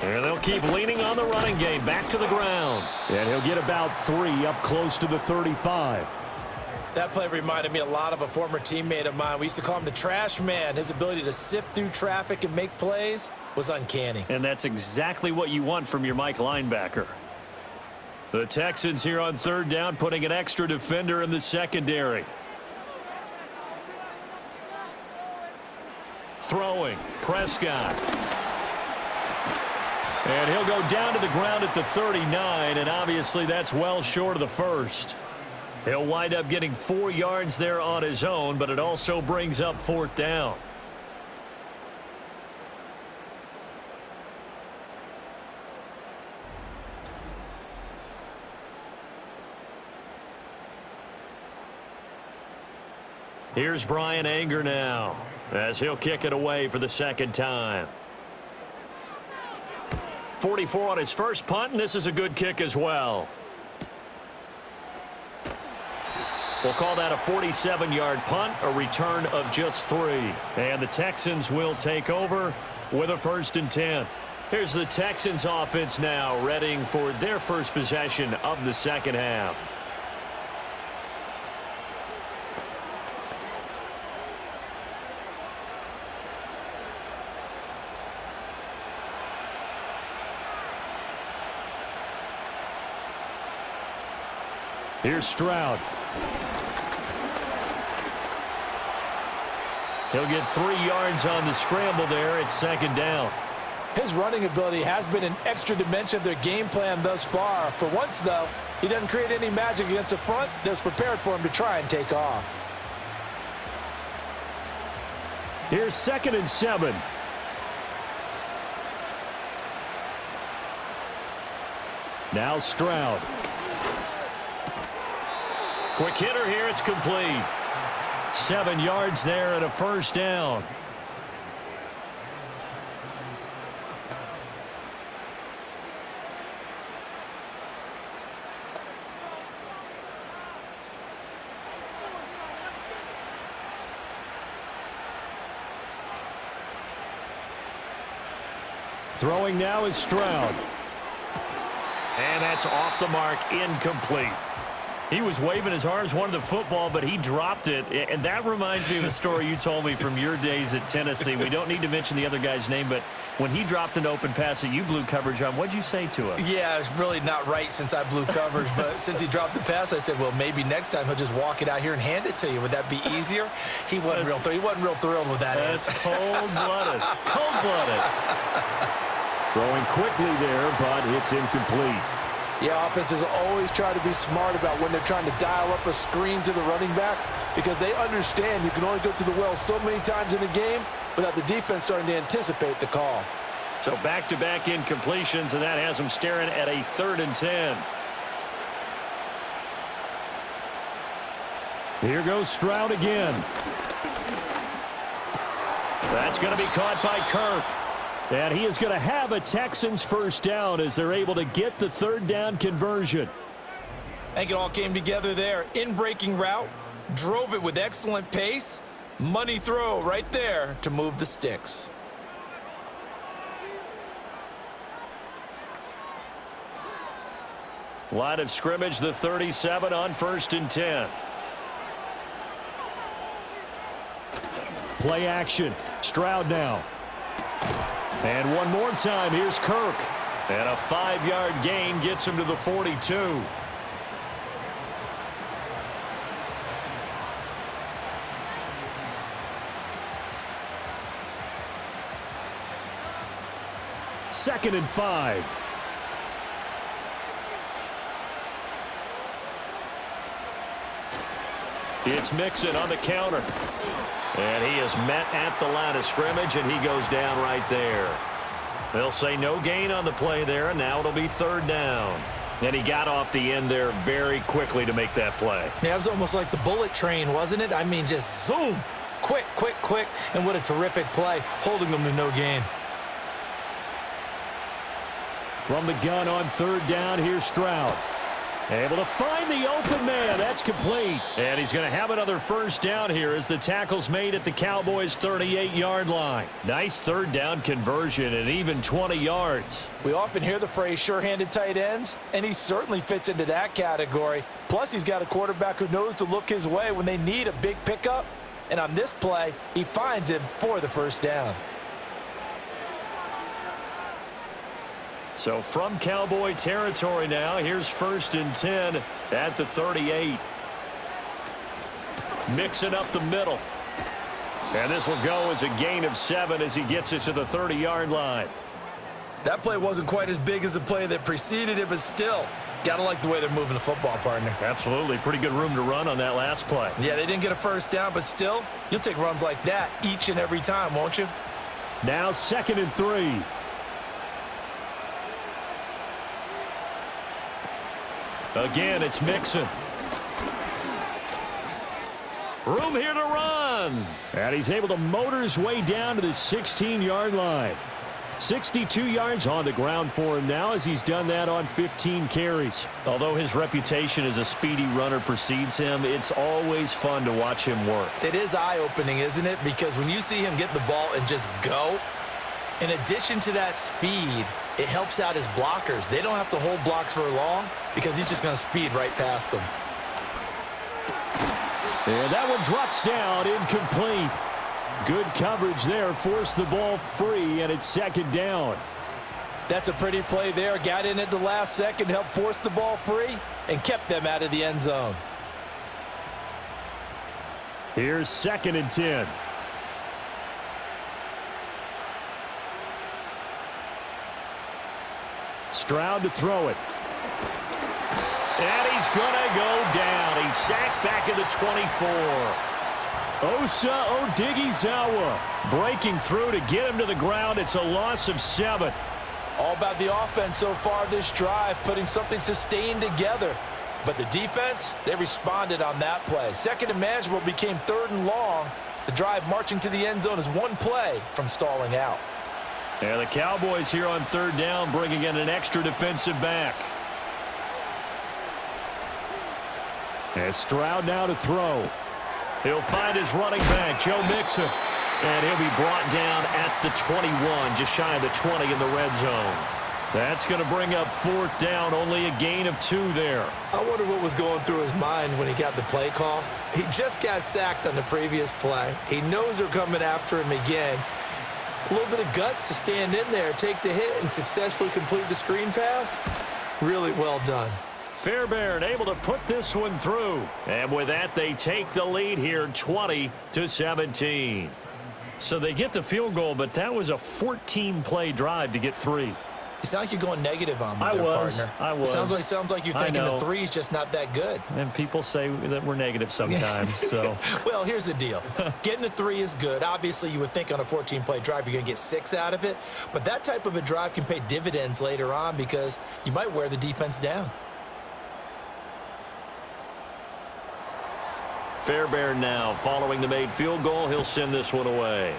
And they'll keep leaning on the running game. Back to the ground. And he'll get about 3 up close to the 35. That play reminded me a lot of a former teammate of mine. We used to call him the trash man. His ability to sift through traffic and make plays was uncanny. And that's exactly what you want from your Mike linebacker. The Texans here on 3rd down, putting an extra defender in the secondary. Throwing. Prescott. And he'll go down to the ground at the 39, and obviously that's well short of the first. He'll wind up getting 4 yards there on his own, but it also brings up 4th down. Here's Brian Anger now, as he'll kick it away for the second time. 44 on his first punt, and this is a good kick as well. We'll call that a 47-yard punt, a return of just 3. And the Texans will take over with a 1st and 10. Here's the Texans offense now, readying for their first possession of the second half. Here's Stroud. He'll get 3 yards on the scramble there at 2nd down. His running ability has been an extra dimension of their game plan thus far. For once, though, he doesn't create any magic against the front that's prepared for him to try and take off. Here's 2nd and 7. Now Stroud. Quick hitter here, it's complete. 7 yards there and a 1st down. Throwing now is Stroud. And that's off the mark, incomplete. He was waving his arms, wanted the football, but he dropped it. And that reminds me of a story you told me from your days at Tennessee. We don't need to mention the other guy's name, but when he dropped an open pass that you blew coverage on, what'd you say to him? Yeah, it's really not right since I blew coverage, but since he dropped the pass, I said, well, maybe next time he'll just walk it out here and hand it to you. Would that be easier? He wasn't real thrilled with that. That's cold-blooded. Cold-blooded. Throwing quickly there, but it's incomplete. Yeah, offenses always try to be smart about when they're trying to dial up a screen to the running back because they understand you can only go to the well so many times in a game without the defense starting to anticipate the call. So back-to-back incompletions, and that has them staring at a 3rd and 10. Here goes Stroud again. That's going to be caught by Kirk. And he is going to have a Texans first down as they're able to get the third down conversion. I think it all came together there. In-breaking route, drove it with excellent pace. Money throw right there to move the sticks. Line of scrimmage, the 37 on 1st and 10. Play action. Stroud now. And one more time, here's Kirk. And a 5-yard gain gets him to the 42. Second and 5. It's Mixon on the counter. And he is met at the line of scrimmage, and he goes down right there. They'll say no gain on the play there, and now it'll be third down. And he got off the end there very quickly to make that play. Yeah, it was almost like the bullet train, wasn't it? I mean, just zoom. Quick, quick, quick. And what a terrific play, holding them to no gain. From the gun on third down, here's Stroud. Able to find the open man. That's complete. And he's going to have another first down here as the tackle's made at the Cowboys' 38-yard line. Nice third down conversion and even 20 yards. We often hear the phrase sure-handed tight ends, and he certainly fits into that category. Plus, he's got a quarterback who knows to look his way when they need a big pickup. And on this play, he finds him for the first down. So from Cowboy territory now, here's 1st and 10 at the 38. Mixing up the middle. And this will go as a gain of 7 as he gets it to the 30-yard line. That play wasn't quite as big as the play that preceded it, but still, gotta like the way they're moving the football, partner. Absolutely. Pretty good room to run on that last play. Yeah, they didn't get a first down, but still, you'll take runs like that each and every time, won't you? Now 2nd and 3. Again, it's Mixon. Room here to run. And he's able to motor his way down to the 16-yard line. 62 yards on the ground for him now as he's done that on 15 carries. Although his reputation as a speedy runner precedes him, it's always fun to watch him work. It is eye-opening, isn't it? Because when you see him get the ball and just go, in addition to that speed, it helps out his blockers. They don't have to hold blocks for long because he's just going to speed right past them. And that one drops down, incomplete. Good coverage there, forced the ball free, and it's 2nd down. That's a pretty play there. Got in at the last second, helped force the ball free, and kept them out of the end zone. Here's 2nd and 10. Stroud to throw it. And he's going to go down. He's sacked back at the 24. Osa Odighizuwa breaking through to get him to the ground. It's a loss of 7. All about the offense so far this drive, putting something sustained together. But the defense, they responded on that play. 2nd and manageable became 3rd and long. The drive marching to the end zone is one play from stalling out. And the Cowboys here on 3rd down bringing in an extra defensive back. And Stroud now to throw. He'll find his running back, Joe Mixon. And he'll be brought down at the 21, just shy of the 20 in the red zone. That's going to bring up 4th down, only a gain of 2 there. I wonder what was going through his mind when he got the play call. He just got sacked on the previous play. He knows they're coming after him again. A little bit of guts to stand in there, take the hit, and successfully complete the screen pass. Really well done. Fairbairn able to put this one through. And with that, they take the lead here, 20-17. So they get the field goal, but that was a 14-play drive to get 3. You sound like you're going negative on me, partner. I was. Sounds like you're thinking the 3's just not that good. And people say that we're negative sometimes. So, well, here's the deal. Getting the 3 is good. Obviously, you would think on a 14-play drive you're going to get 6 out of it. But that type of a drive can pay dividends later on because you might wear the defense down. Fairbairn now following the made field goal. He'll send this one away.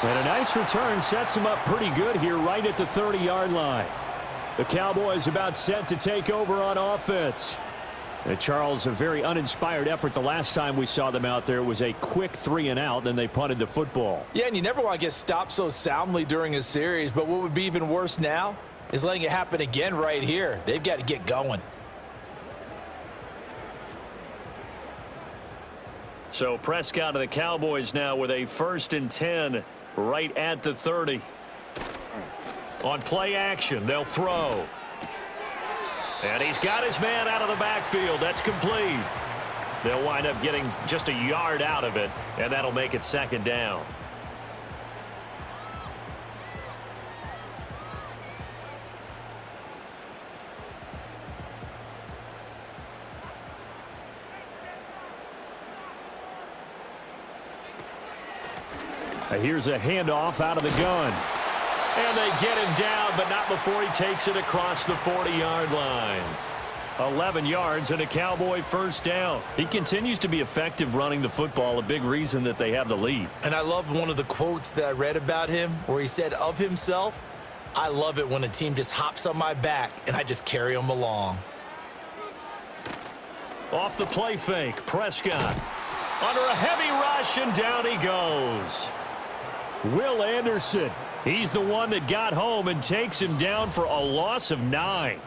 And a nice return sets him up pretty good here right at the 30-yard line. The Cowboys about set to take over on offense. And Charles, a very uninspired effort the last time we saw them out there. It was a quick 3-and-out, then they punted the football. Yeah, and you never want to get stopped so soundly during a series, but what would be even worse now is letting it happen again right here. They've got to get going. So Prescott of the Cowboys now with a 1st and 10 right at the 30. On play action, they'll throw. And he's got his man out of the backfield. That's complete. They'll wind up getting just a yard out of it, and that'll make it 2nd down. Here's a handoff out of the gun. And they get him down, but not before he takes it across the 40-yard line. 11 yards and a Cowboy 1st down. He continues to be effective running the football, a big reason that they have the lead. And I love one of the quotes that I read about him where he said of himself, "I love it when a team just hops on my back and I just carry them along." Off the play fake, Prescott under a heavy rush, and down he goes. Will Anderson, he's the one that got home and takes him down for a loss of 9.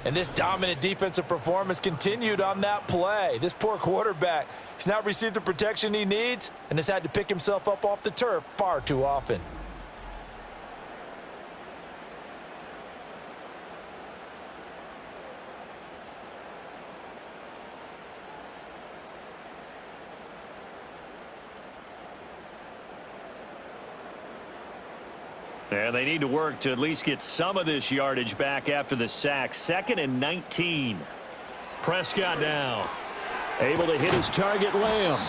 And this dominant defensive performance continued on that play. This poor quarterback has not received the protection he needs and has had to pick himself up off the turf far too often. And they need to work to at least get some of this yardage back after the sack. 2nd and 19. Prescott now. Able to hit his target, Lamb.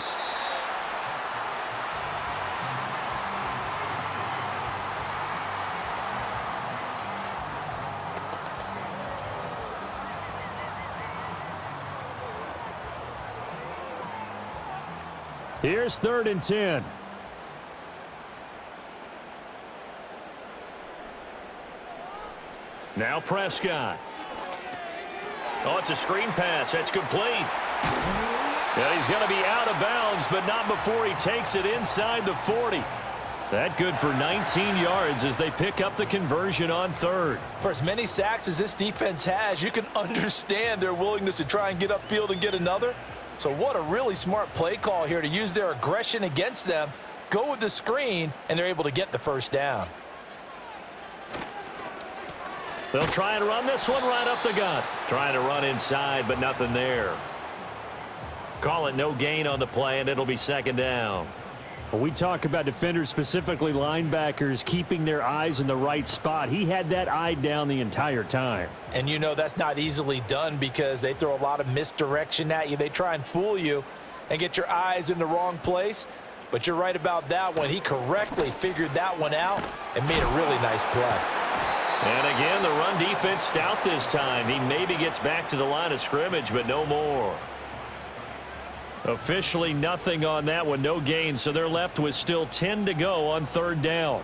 Here's 3rd and 10. Now Prescott. Oh, it's a screen pass. That's complete. And he's going to be out of bounds, but not before he takes it inside the 40. That good for 19 yards as they pick up the conversion on 3rd. For as many sacks as this defense has, you can understand their willingness to try and get upfield and get another. So what a really smart play call here to use their aggression against them, go with the screen, and they're able to get the 1st down. They'll try and run this one right up the gut. Trying to run inside, but nothing there. Call it no gain on the play, and it'll be 2nd down. When we talk about defenders, specifically linebackers, keeping their eyes in the right spot, he had that eye down the entire time. And you know that's not easily done because they throw a lot of misdirection at you. They try and fool you and get your eyes in the wrong place. But you're right about that one. He correctly figured that one out and made a really nice play. And again, the run defense stout this time. He maybe gets back to the line of scrimmage, but no more. Officially nothing on that one, no gain, so they're left with still 10 to go on 3rd down.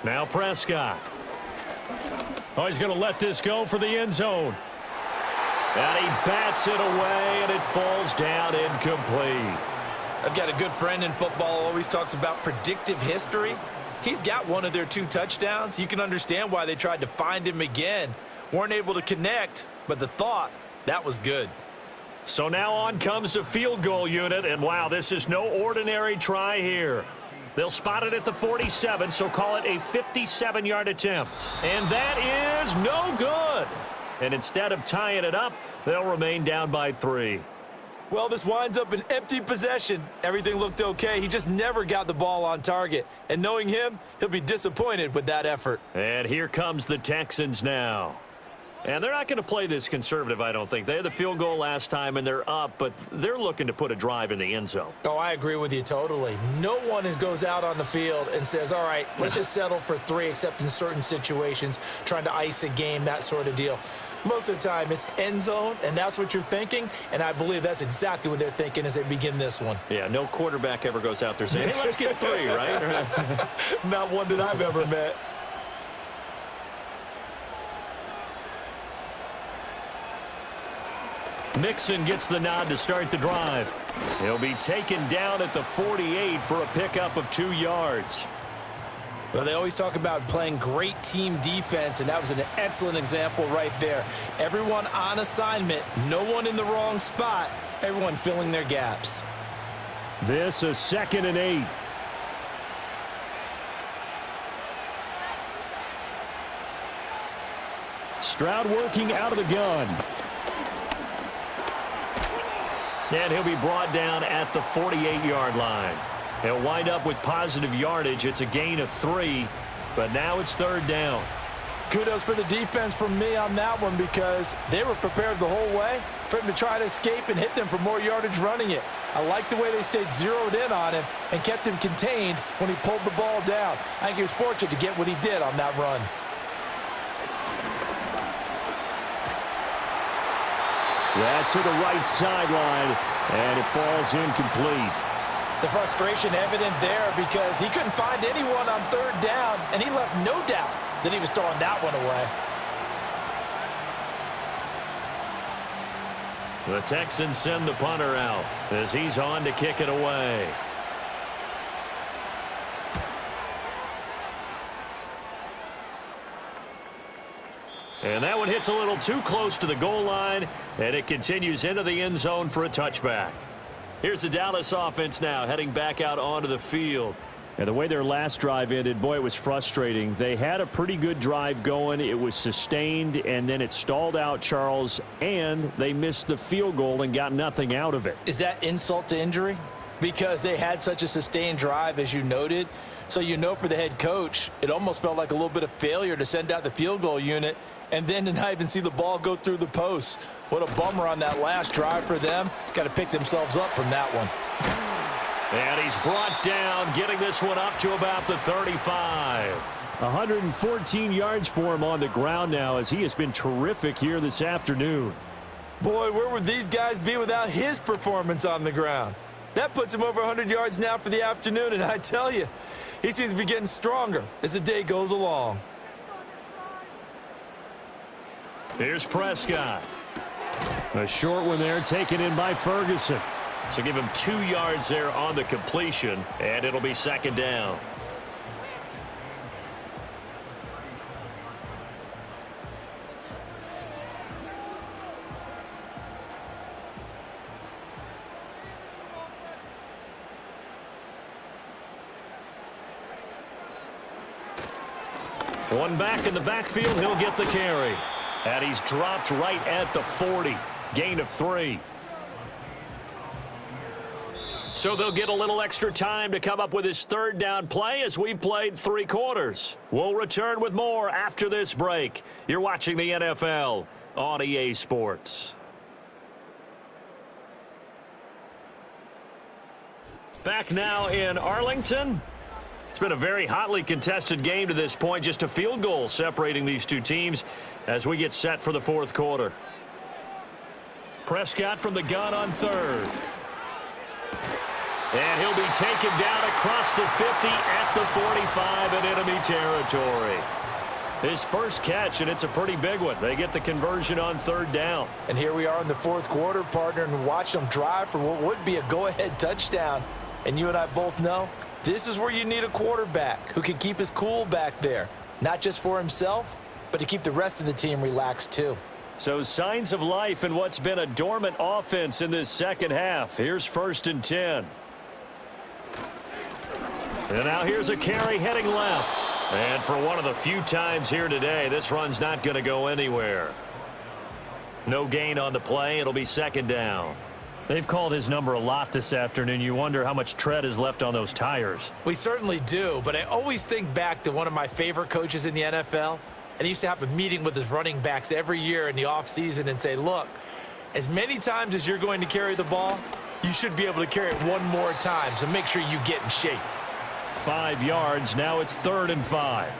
Now Prescott. Oh, he's going to let this go for the end zone. And he bats it away, and it falls down incomplete. I've got a good friend in football, always talks about predictive history. He's got one of their 2 touchdowns. You can understand why they tried to find him again. Weren't able to connect, but the thought, that was good. So now on comes the field goal unit, and wow, this is no ordinary try here. They'll spot it at the 47, so call it a 57-yard attempt. And that is no good. And instead of tying it up, they'll remain down by 3. Well, this winds up an empty possession. Everything looked okay. He just never got the ball on target. And knowing him, he'll be disappointed with that effort. And here comes the Texans now. And they're not going to play this conservative, I don't think. They had the field goal last time, and they're up, but they're looking to put a drive in the end zone. Oh, I agree with you totally. No one goes out on the field and says, all right, let's just settle for 3, except in certain situations, trying to ice a game, that sort of deal. Most of the time, it's end zone, and that's what you're thinking, and I believe that's exactly what they're thinking as they begin this one. Yeah, no quarterback ever goes out there saying, hey, let's get 3, right? Not one that I've ever met. Mixon gets the nod to start the drive. He'll be taken down at the 48 for a pickup of 2 yards. Well, they always talk about playing great team defense, and that was an excellent example right there. Everyone on assignment, no one in the wrong spot, everyone filling their gaps. This is 2nd and 8. Stroud working out of the gun. And he'll be brought down at the 48-yard line. He'll wind up with positive yardage. It's a gain of 3, but now it's 3rd down. Kudos for the defense from me on that one because they were prepared the whole way for him to try to escape and hit them for more yardage running it. I like the way they stayed zeroed in on him and kept him contained when he pulled the ball down. I think he was fortunate to get what he did on that run. That's to the right sideline, and it falls incomplete. The frustration evident there because he couldn't find anyone on 3rd down, and he left no doubt that he was throwing that one away. The Texans send the punter out as he's on to kick it away. And that one hits a little too close to the goal line, and it continues into the end zone for a touchback. Here's the Dallas offense now heading back out onto the field. And the way their last drive ended, boy, it was frustrating. They had a pretty good drive going. It was sustained, and then it stalled out, Charles, and they missed the field goal and got nothing out of it. Is that insult to injury? Because they had such a sustained drive, as you noted. So you know for the head coach, it almost felt like a little bit of failure to send out the field goal unit and then to not even see the ball go through the post. What a bummer on that last drive for them. Got to pick themselves up from that one. And he's brought down, getting this one up to about the 35. 114 yards for him on the ground now as he has been terrific here this afternoon. Boy, where would these guys be without his performance on the ground? That puts him over 100 yards now for the afternoon, and I tell you, he seems to be getting stronger as the day goes along. Here's Prescott. A short one there taken in by Ferguson. So give him 2 yards there on the completion, and it'll be 2nd down. One back in the backfield, he'll get the carry. And he's dropped right at the 40. Gain of 3. So they'll get a little extra time to come up with his 3rd down play as we've played 3 quarters. We'll return with more after this break. You're watching the NFL on EA Sports. Back now in Arlington. It's been a very hotly contested game to this point. Just a field goal separating these two teams as we get set for the 4th quarter. Prescott from the gun on 3rd. And he'll be taken down across the 50 at the 45 in enemy territory. His first catch, and it's a pretty big one. They get the conversion on 3rd down. And here we are in the 4th quarter, partner, and watch them drive for what would be a go-ahead touchdown. And you and I both know this is where you need a quarterback who can keep his cool back there, not just for himself, but to keep the rest of the team relaxed too. So signs of life in what's been a dormant offense in this second half. Here's 1st and 10. And now here's a carry heading left. And for one of the few times here today, this run's not going to go anywhere. No gain on the play. It'll be 2nd down. They've called his number a lot this afternoon. You wonder how much tread is left on those tires. We certainly do, but I always think back to one of my favorite coaches in the NFL, And he used to have a meeting with his running backs every year in the offseason and say, look, as many times as you're going to carry the ball, you should be able to carry it one more time, so make sure you get in shape. 5 yards. Now it's 3rd and 5.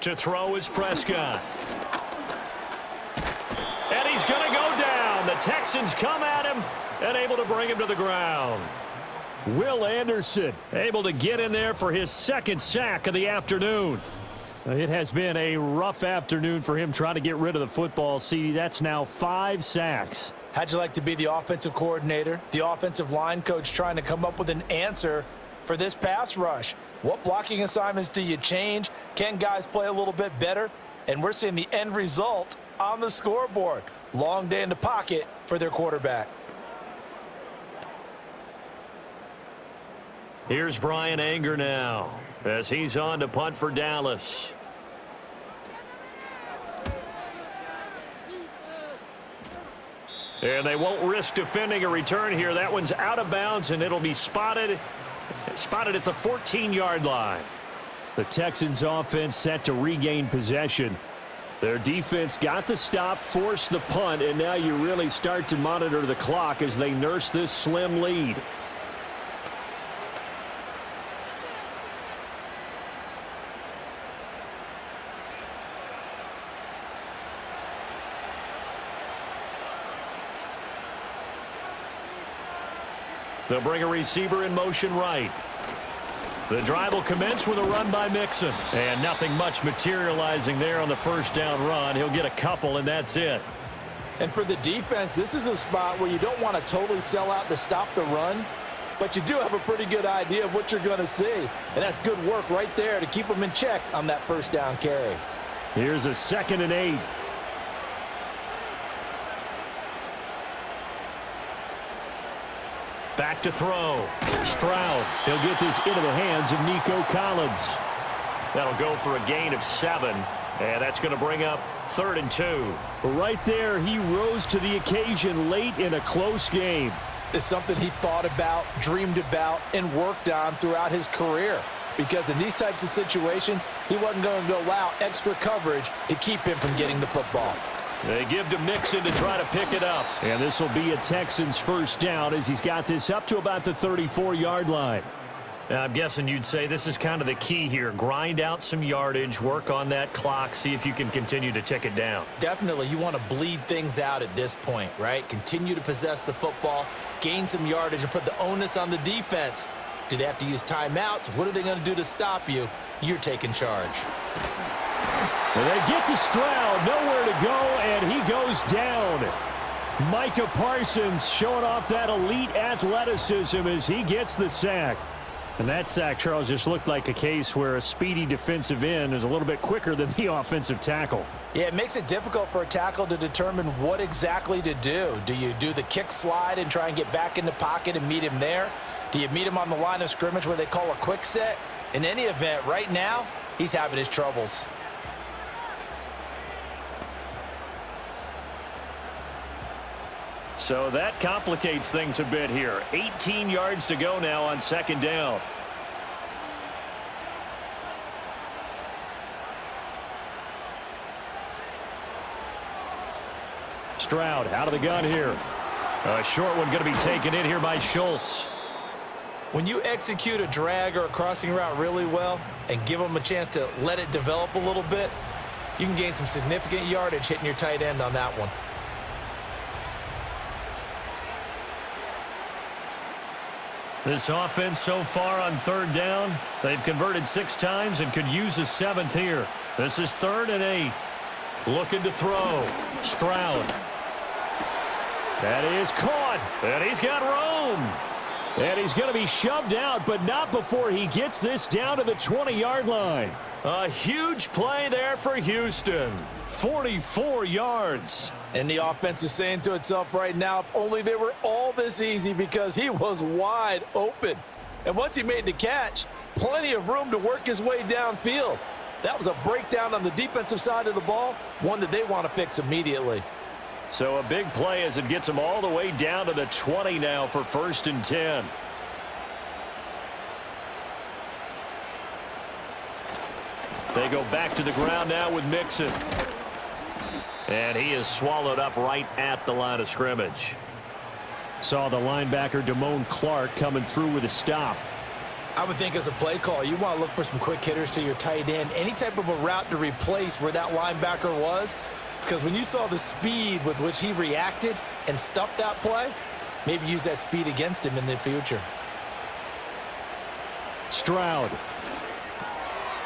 To throw is Prescott. And he's going to go down. The Texans come at him and able to bring him to the ground. Will Anderson able to get in there for his 2nd sack of the afternoon. It has been a rough afternoon for him trying to get rid of the football. See, that's now 5 sacks. How'd you like to be the offensive coordinator, the offensive line coach, trying to come up with an answer for this pass rush? What blocking assignments do you change? Can guys play a little bit better? And we're seeing the end result on the scoreboard. Long day in the pocket for their quarterback. Here's Brian Anger now as he's on to punt for Dallas. And they won't risk defending a return here. That one's out of bounds, and it'll be spotted at the 14-yard line. The Texans offense set to regain possession. Their defense got the stop, forced the punt, and now you really start to monitor the clock as they nurse this slim lead. They'll bring a receiver in motion right. The drive will commence with a run by Mixon. And nothing much materializing there on the first down run. He'll get a couple, and that's it. And for the defense, this is a spot where you don't want to totally sell out to stop the run, but you do have a pretty good idea of what you're going to see. And that's good work right there to keep them in check on that first down carry. Here's a 2nd and 8. Back to throw. Stroud. He'll get this into the hands of Nico Collins. That'll go for a gain of 7. And that's going to bring up 3rd and 2. Right there, he rose to the occasion late in a close game. It's something he thought about, dreamed about, and worked on throughout his career. Because in these types of situations, he wasn't going to go allow extra coverage to keep him from getting the football. They give to Mixon to try to pick it up. And this will be a Texans first down as he's got this up to about the 34-yard line. I'm guessing you'd say this is kind of the key here. Grind out some yardage, work on that clock, see if you can continue to tick it down. Definitely, you want to bleed things out at this point, right? Continue to possess the football, gain some yardage, and put the onus on the defense. Do they have to use timeouts? What are they going to do to stop you? You're taking charge. And they get to Stroud, nowhere to go, and he goes down. Micah Parsons showing off that elite athleticism as he gets the sack. And that sack, Charles, just looked like a case where a speedy defensive end is a little bit quicker than the offensive tackle. Yeah, it makes it difficult for a tackle to determine what exactly to do. Do you do the kick slide and try and get back in the pocket and meet him there? Do you meet him on the line of scrimmage where they call a quick set? In any event, right now, he's having his troubles. So that complicates things a bit here. 18 yards to go now on 2nd down. Stroud out of the gun here. A short one going to be taken in here by Schultz. When you execute a drag or a crossing route really well and give them a chance to let it develop a little bit, you can gain some significant yardage hitting your tight end on that one. This offense so far on 3rd down, they've converted 6 times and could use a 7th here. This is 3rd and 8. Looking to throw. Stroud. That is caught. And he's got room. And he's going to be shoved out, but not before he gets this down to the 20-yard line. A huge play there for Houston. 44 yards. And the offense is saying to itself right now, if only they were all this easy, because he was wide open. And once he made the catch, plenty of room to work his way downfield. That was a breakdown on the defensive side of the ball, one that they want to fix immediately. So a big play as it gets them all the way down to the 20 now for 1st and 10. They go back to the ground now with Mixon. And he is swallowed up right at the line of scrimmage. Saw the linebacker Damone Clark coming through with a stop. I would think as a play call, you want to look for some quick hitters to your tight end. Any type of a route to replace where that linebacker was. Because when you saw the speed with which he reacted and stuffed that play, maybe use that speed against him in the future. Stroud.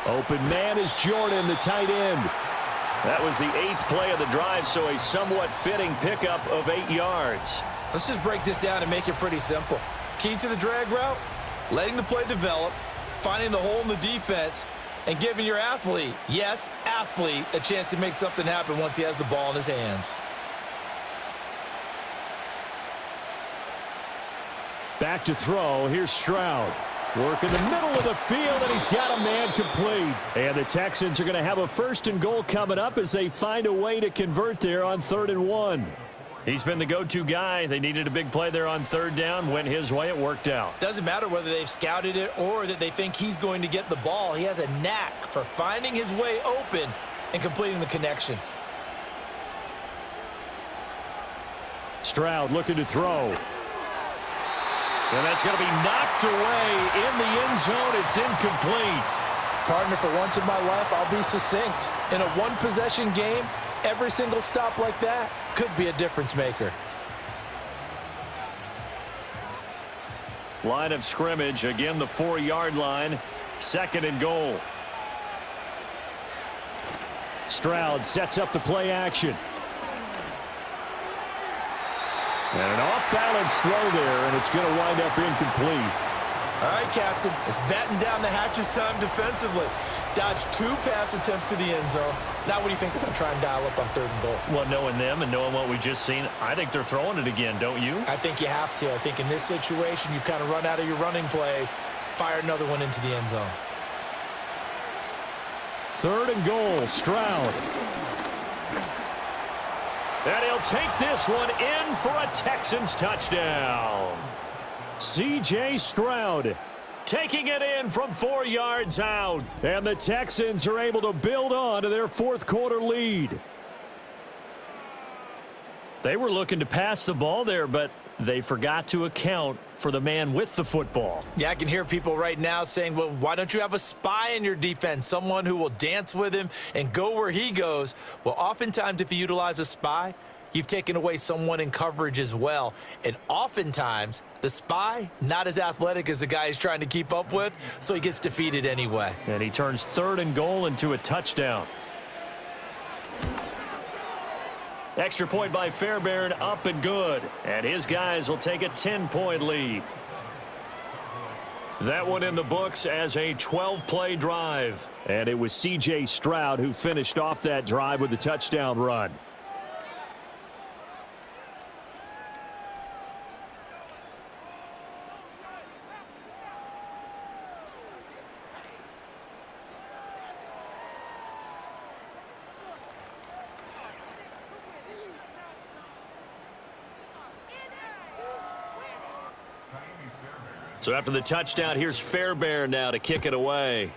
Open man is Jordan, the tight end. That was the 8th play of the drive, so a somewhat fitting pickup of 8 yards. Let's just break this down and make it pretty simple. Key to the drag route, letting the play develop, finding the hole in the defense, and giving your athlete, yes, athlete, a chance to make something happen once he has the ball in his hands. Back to throw. Here's Stroud. Work in the middle of the field, and he's got a man complete. And the Texans are going to have a 1st and goal coming up as they find a way to convert there on 3rd and 1. He's been the go-to guy. They needed a big play there on 3rd down. Went his way. It worked out. Doesn't matter whether they've scouted it or that they think he's going to get the ball. He has a knack for finding his way open and completing the connection. Stroud looking to throw. And that's going to be knocked away in the end zone. It's incomplete. Partner, for once in my life, I'll be succinct. In a one-possession game, every single stop like that could be a difference maker. Line of scrimmage, again the 4-yard line. 2nd and goal. Stroud sets up the play action. And an off-balance throw there, and it's going to wind up incomplete. All right, Captain. It's batten down the hatches time defensively. Dodged 2 pass attempts to the end zone. Now what do you think they're going to try and dial up on 3rd and goal? Well, knowing them and knowing what we just seen, I think they're throwing it again, don't you? I think you have to. I think in this situation, you've kind of run out of your running plays. Fire another one into the end zone. 3rd and goal, Stroud. And he'll take this one in for a Texans touchdown. C.J. Stroud taking it in from 4 yards out. And the Texans are able to build on to their 4th quarter lead. They were looking to pass the ball there, but they forgot to account for the man with the football. Yeah, I can hear people right now saying, well, why don't you have a spy in your defense, someone who will dance with him and go where he goes? Well, oftentimes if you utilize a spy, you've taken away someone in coverage as well. And oftentimes, the spy, not as athletic as the guy he's trying to keep up with, so he gets defeated anyway. And he turns 3rd and goal into a touchdown. Extra point by Fairbairn, up and good. And his guys will take a 10-point lead. That one in the books as a 12-play drive. And it was C.J. Stroud who finished off that drive with the touchdown run. So after the touchdown, here's Fairbairn now to kick it away.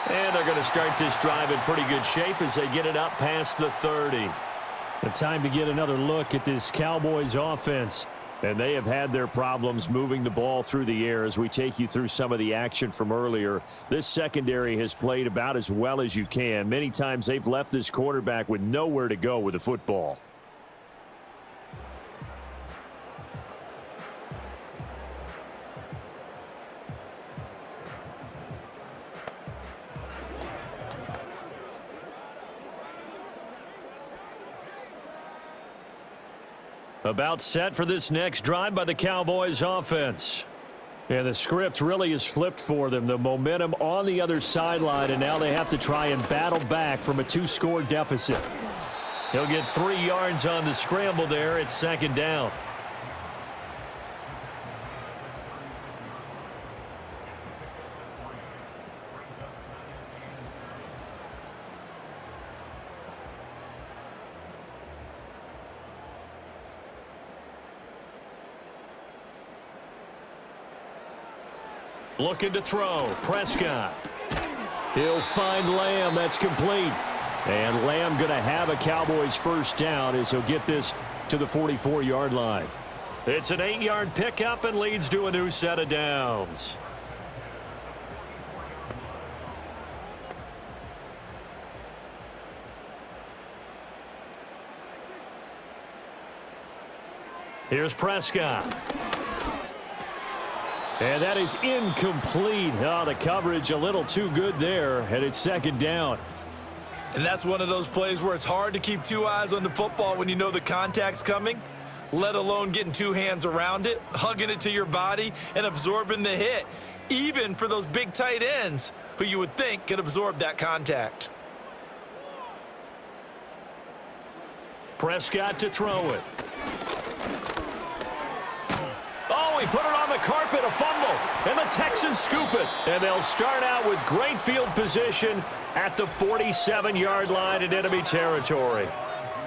And they're going to start this drive in pretty good shape as they get it up past the 30. The time to get another look at this Cowboys offense. And they have had their problems moving the ball through the air as we take you through some of the action from earlier. This secondary has played about as well as you can. Many times they've left this quarterback with nowhere to go with the football. About set for this next drive by the Cowboys offense. And the script really is flipped for them. The momentum on the other sideline, and now they have to try and battle back from a 2-score deficit. He'll get 3 yards on the scramble there. It's 2nd down. Looking to throw. Prescott. He'll find Lamb. That's complete. And Lamb going to have a Cowboys first down as he'll get this to the 44-yard line. It's an 8-yard pickup and leads to a new set of downs. Here's Prescott. And that is incomplete. Oh, the coverage a little too good there, and it's second down. And that's one of those plays where it's hard to keep two eyes on the football when you know the contact's coming, let alone getting two hands around it, hugging it to your body, and absorbing the hit, even for those big tight ends who you would think could absorb that contact. Prescott to throw it. Oh, he put it on the carpet, a fumble, and the Texans scoop it. And they'll start out with great field position at the 47-yard line in enemy territory.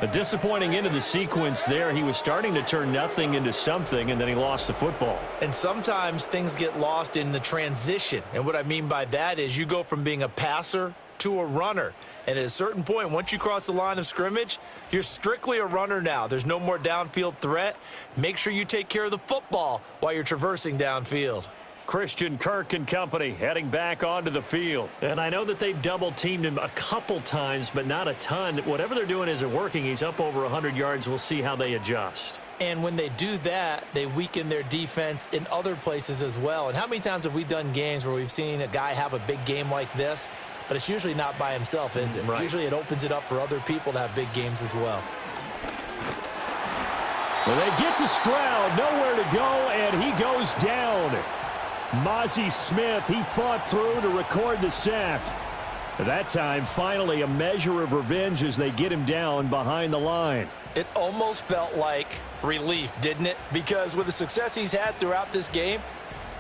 A disappointing end of the sequence there. He was starting to turn nothing into something, and then he lost the football. And sometimes things get lost in the transition. And what I mean by that is you go from being a passer to a runner. And at a certain point, once you cross the line of scrimmage, you're strictly a runner now. There's no more downfield threat. Make sure you take care of the football while you're traversing downfield. Christian Kirk and company heading back onto the field. And I know that they've double-teamed him a couple times, but not a ton. Whatever they're doing isn't working. He's up over 100 yards. We'll see how they adjust. And when they do that, they weaken their defense in other places as well. And how many times have we done games where we've seen a guy have a big game like this? But it's usually not by himself, is it? Right. Usually it opens it up for other people to have big games as well. Well, they get to Stroud, nowhere to go, and he goes down. Mozzie Smith, he fought through to record the sack. At that time, finally a measure of revenge as they get him down behind the line. It almost felt like relief, didn't it? Because with the success he's had throughout this game,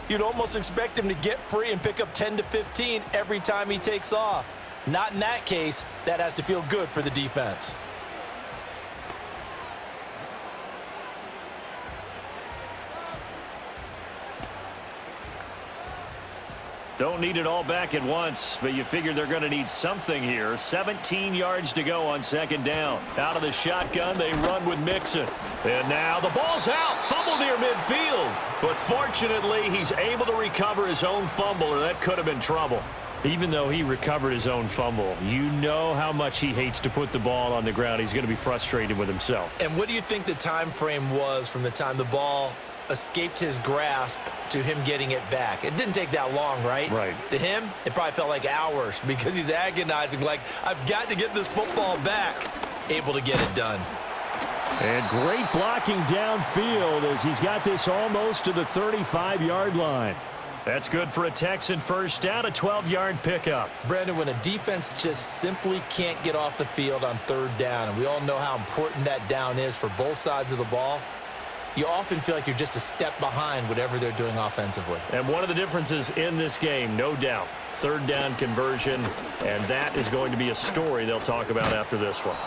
you'd almost expect him to get free and pick up 10 to 15 every time he takes off. Not in that case. That has to feel good for the defense. Don't need it all back at once, but you figure they're going to need something here. 17 yards to go on second down. Out of the shotgun, they run with Mixon. And now the ball's out. Fumble near midfield. But fortunately, he's able to recover his own fumble, or that could have been trouble. Even though he recovered his own fumble, you know how much he hates to put the ball on the ground. He's going to be frustrated with himself. And what do you think the time frame was from the time the ball escaped his grasp to him getting it back? It didn't take that long, right? Right. To him, it probably felt like hours because he's agonizing, like, I've got to get this football back. Able to get it done. And great blocking downfield as he's got this almost to the 35-yard line. That's good for a Texan first down, a 12-yard pickup. Brandon, when a defense just simply can't get off the field on third down, and we all know how important that down is for both sides of the ball, you often feel like you're just a step behind whatever they're doing offensively. And one of the differences in this game, no doubt, third down conversion, and that is going to be a story they'll talk about after this one.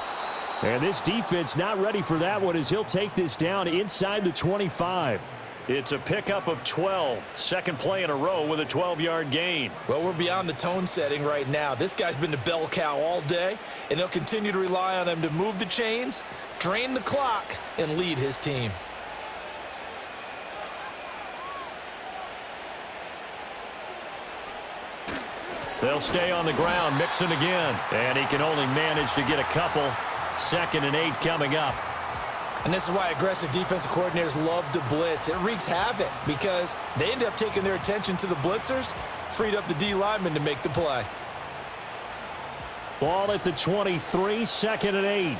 And this defense not ready for that one as he'll take this down inside the 25. It's a pickup of 12. Second play in a row with a 12-yard gain. Well, we're beyond the tone setting right now. This guy's been the bell cow all day, and he'll continue to rely on him to move the chains, drain the clock, and lead his team. They'll stay on the ground. Mixon again. And he can only manage to get a couple. 2nd and 8 coming up. And this is why aggressive defensive coordinators love to blitz. It wreaks havoc because they end up taking their attention to the blitzers, freed up the D lineman to make the play. Ball at the 23, 2nd and 8.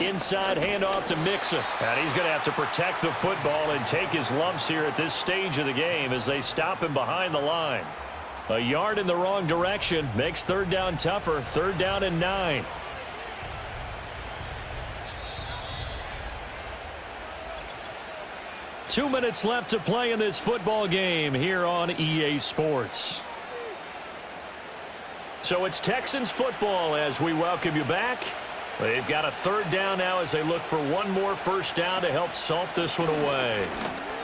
Inside handoff to Mixon. And he's going to have to protect the football and take his lumps here at this stage of the game as they stop him behind the line. A yard in the wrong direction makes third down tougher. 3rd down and 9. Two minutes left to play in this football game here on EA Sports. So it's Texans football as we welcome you back. They've got a third down now as they look for one more first down to help salt this one away.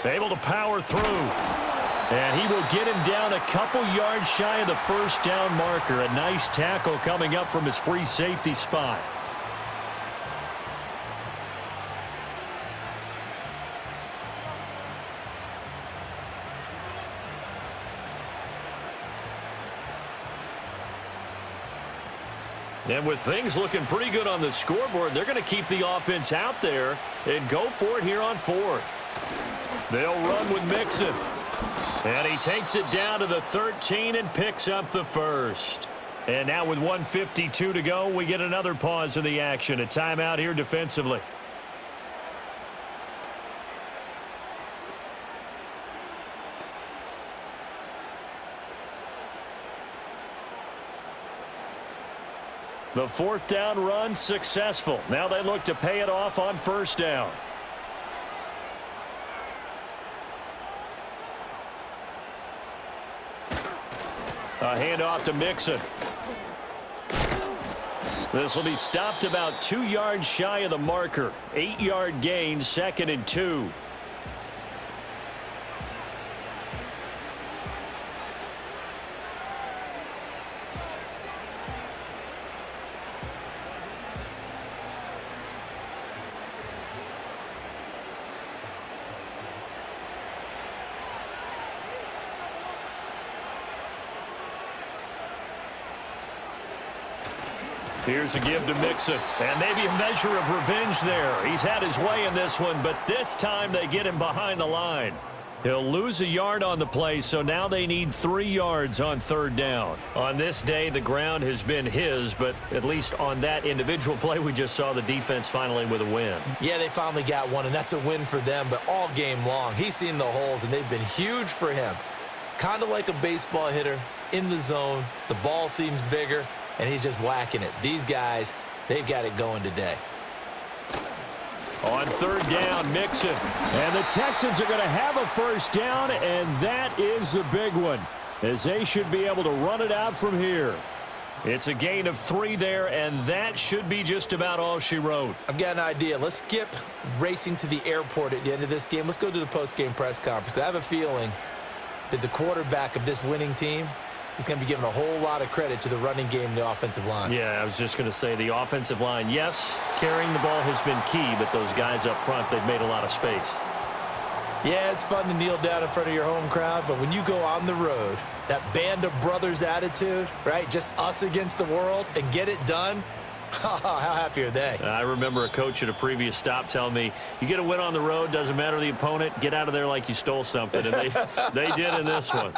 Able to power through. And he will get him down a couple yards shy of the first down marker. A nice tackle coming up from his free safety spot. And with things looking pretty good on the scoreboard, they're going to keep the offense out there and go for it here on fourth. They'll run with Mixon. And he takes it down to the 13 and picks up the first. And now with 1:52 to go, we get another pause in the action. A timeout here defensively. The fourth down run successful. Now they look to pay it off on first down. A handoff to Mixon. This will be stopped about 2 yards shy of the marker. 8-yard gain, 2nd and 2. Here's a give to Mixon, and maybe a measure of revenge there. He's had his way in this one, but this time they get him behind the line. He'll lose a yard on the play, so now they need 3 yards on third down. On this day, the ground has been his, but at least on that individual play, we just saw the defense finally with a win. Yeah, they finally got one, and that's a win for them, but all game long, he's seen the holes, and they've been huge for him. Kind of like a baseball hitter in the zone. The ball seems bigger, and he's just whacking it. These guys, they've got it going today. On third down, Mixon. And the Texans are going to have a first down, and that is the big one, as they should be able to run it out from here. It's a gain of 3 there, and that should be just about all she wrote. I've got an idea. Let's skip racing to the airport at the end of this game. Let's go to the post-game press conference. I have a feeling that the quarterback of this winning team is going to be giving a whole lot of credit to the running game and the offensive line. Yeah, I was just going to say the offensive line, yes, carrying the ball has been key, but those guys up front, they've made a lot of space. Yeah, it's fun to kneel down in front of your home crowd, but when you go on the road, that band of brothers attitude, right, just us against the world, and get it done, how happy are they? I remember a coach at a previous stop telling me, you get a win on the road, doesn't matter the opponent, get out of there like you stole something, and they did in this one.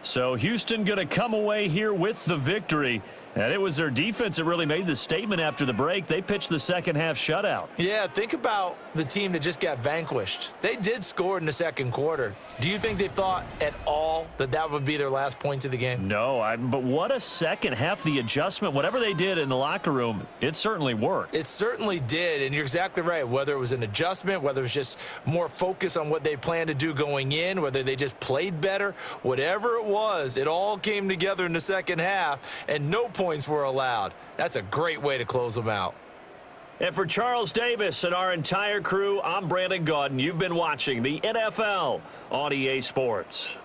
So Houston going to come away here with the victory. And it was their defense that really made the statement after the break. They pitched the second half shutout. Yeah, think about the team that just got vanquished. They did score in the second quarter. Do you think they thought at all that that would be their last points of the game? No, but what a second half. The adjustment, whatever they did in the locker room, it certainly worked. It certainly did, and you're exactly right. Whether it was an adjustment, whether it was just more focus on what they planned to do going in, whether they just played better, whatever it was, it all came together in the second half, and no points were allowed. That's a great way to close them out. And for Charles Davis and our entire crew, I'm Brandon Gaudin. You've been watching the NFL on EA Sports.